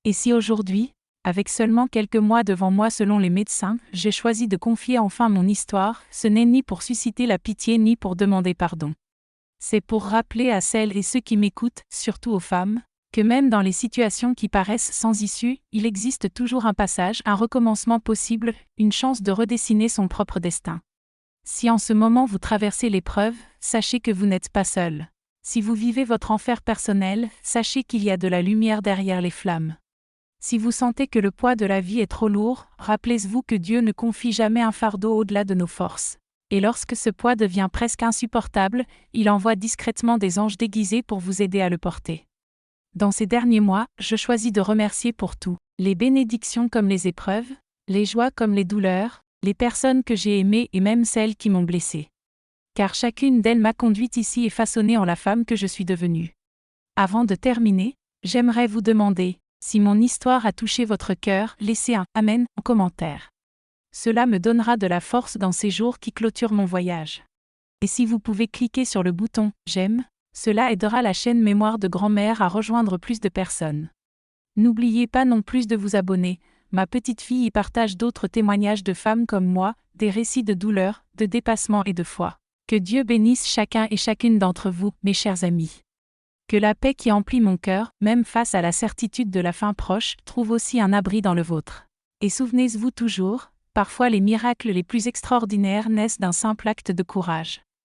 Et si aujourd'hui, avec seulement quelques mois devant moi selon les médecins, j'ai choisi de confier enfin mon histoire, ce n'est ni pour susciter la pitié ni pour demander pardon. C'est pour rappeler à celles et ceux qui m'écoutent, surtout aux femmes, que même dans les situations qui paraissent sans issue, il existe toujours un passage, un recommencement possible, une chance de redessiner son propre destin. Si en ce moment vous traversez l'épreuve, sachez que vous n'êtes pas seul. Si vous vivez votre enfer personnel, sachez qu'il y a de la lumière derrière les flammes. Si vous sentez que le poids de la vie est trop lourd, rappelez-vous que Dieu ne confie jamais un fardeau au-delà de nos forces. Et lorsque ce poids devient presque insupportable, il envoie discrètement des anges déguisés pour vous aider à le porter. Dans ces derniers mois, je choisis de remercier pour tout, les bénédictions comme les épreuves, les joies comme les douleurs, les personnes que j'ai aimées et même celles qui m'ont blessée. Car chacune d'elles m'a conduite ici et façonnée en la femme que je suis devenue. Avant de terminer, j'aimerais vous demander, si mon histoire a touché votre cœur, laissez un « Amen » en commentaire. Cela me donnera de la force dans ces jours qui clôturent mon voyage. Et si vous pouvez cliquer sur le bouton « J'aime », cela aidera la chaîne Mémoire de grand-mère à rejoindre plus de personnes. N'oubliez pas non plus de vous abonner, ma petite fille y partage d'autres témoignages de femmes comme moi, des récits de douleur, de dépassement et de foi. Que Dieu bénisse chacun et chacune d'entre vous, mes chers amis. Que la paix qui emplit mon cœur, même face à la certitude de la fin proche, trouve aussi un abri dans le vôtre. Et souvenez-vous toujours, parfois les miracles les plus extraordinaires naissent d'un simple acte de courage.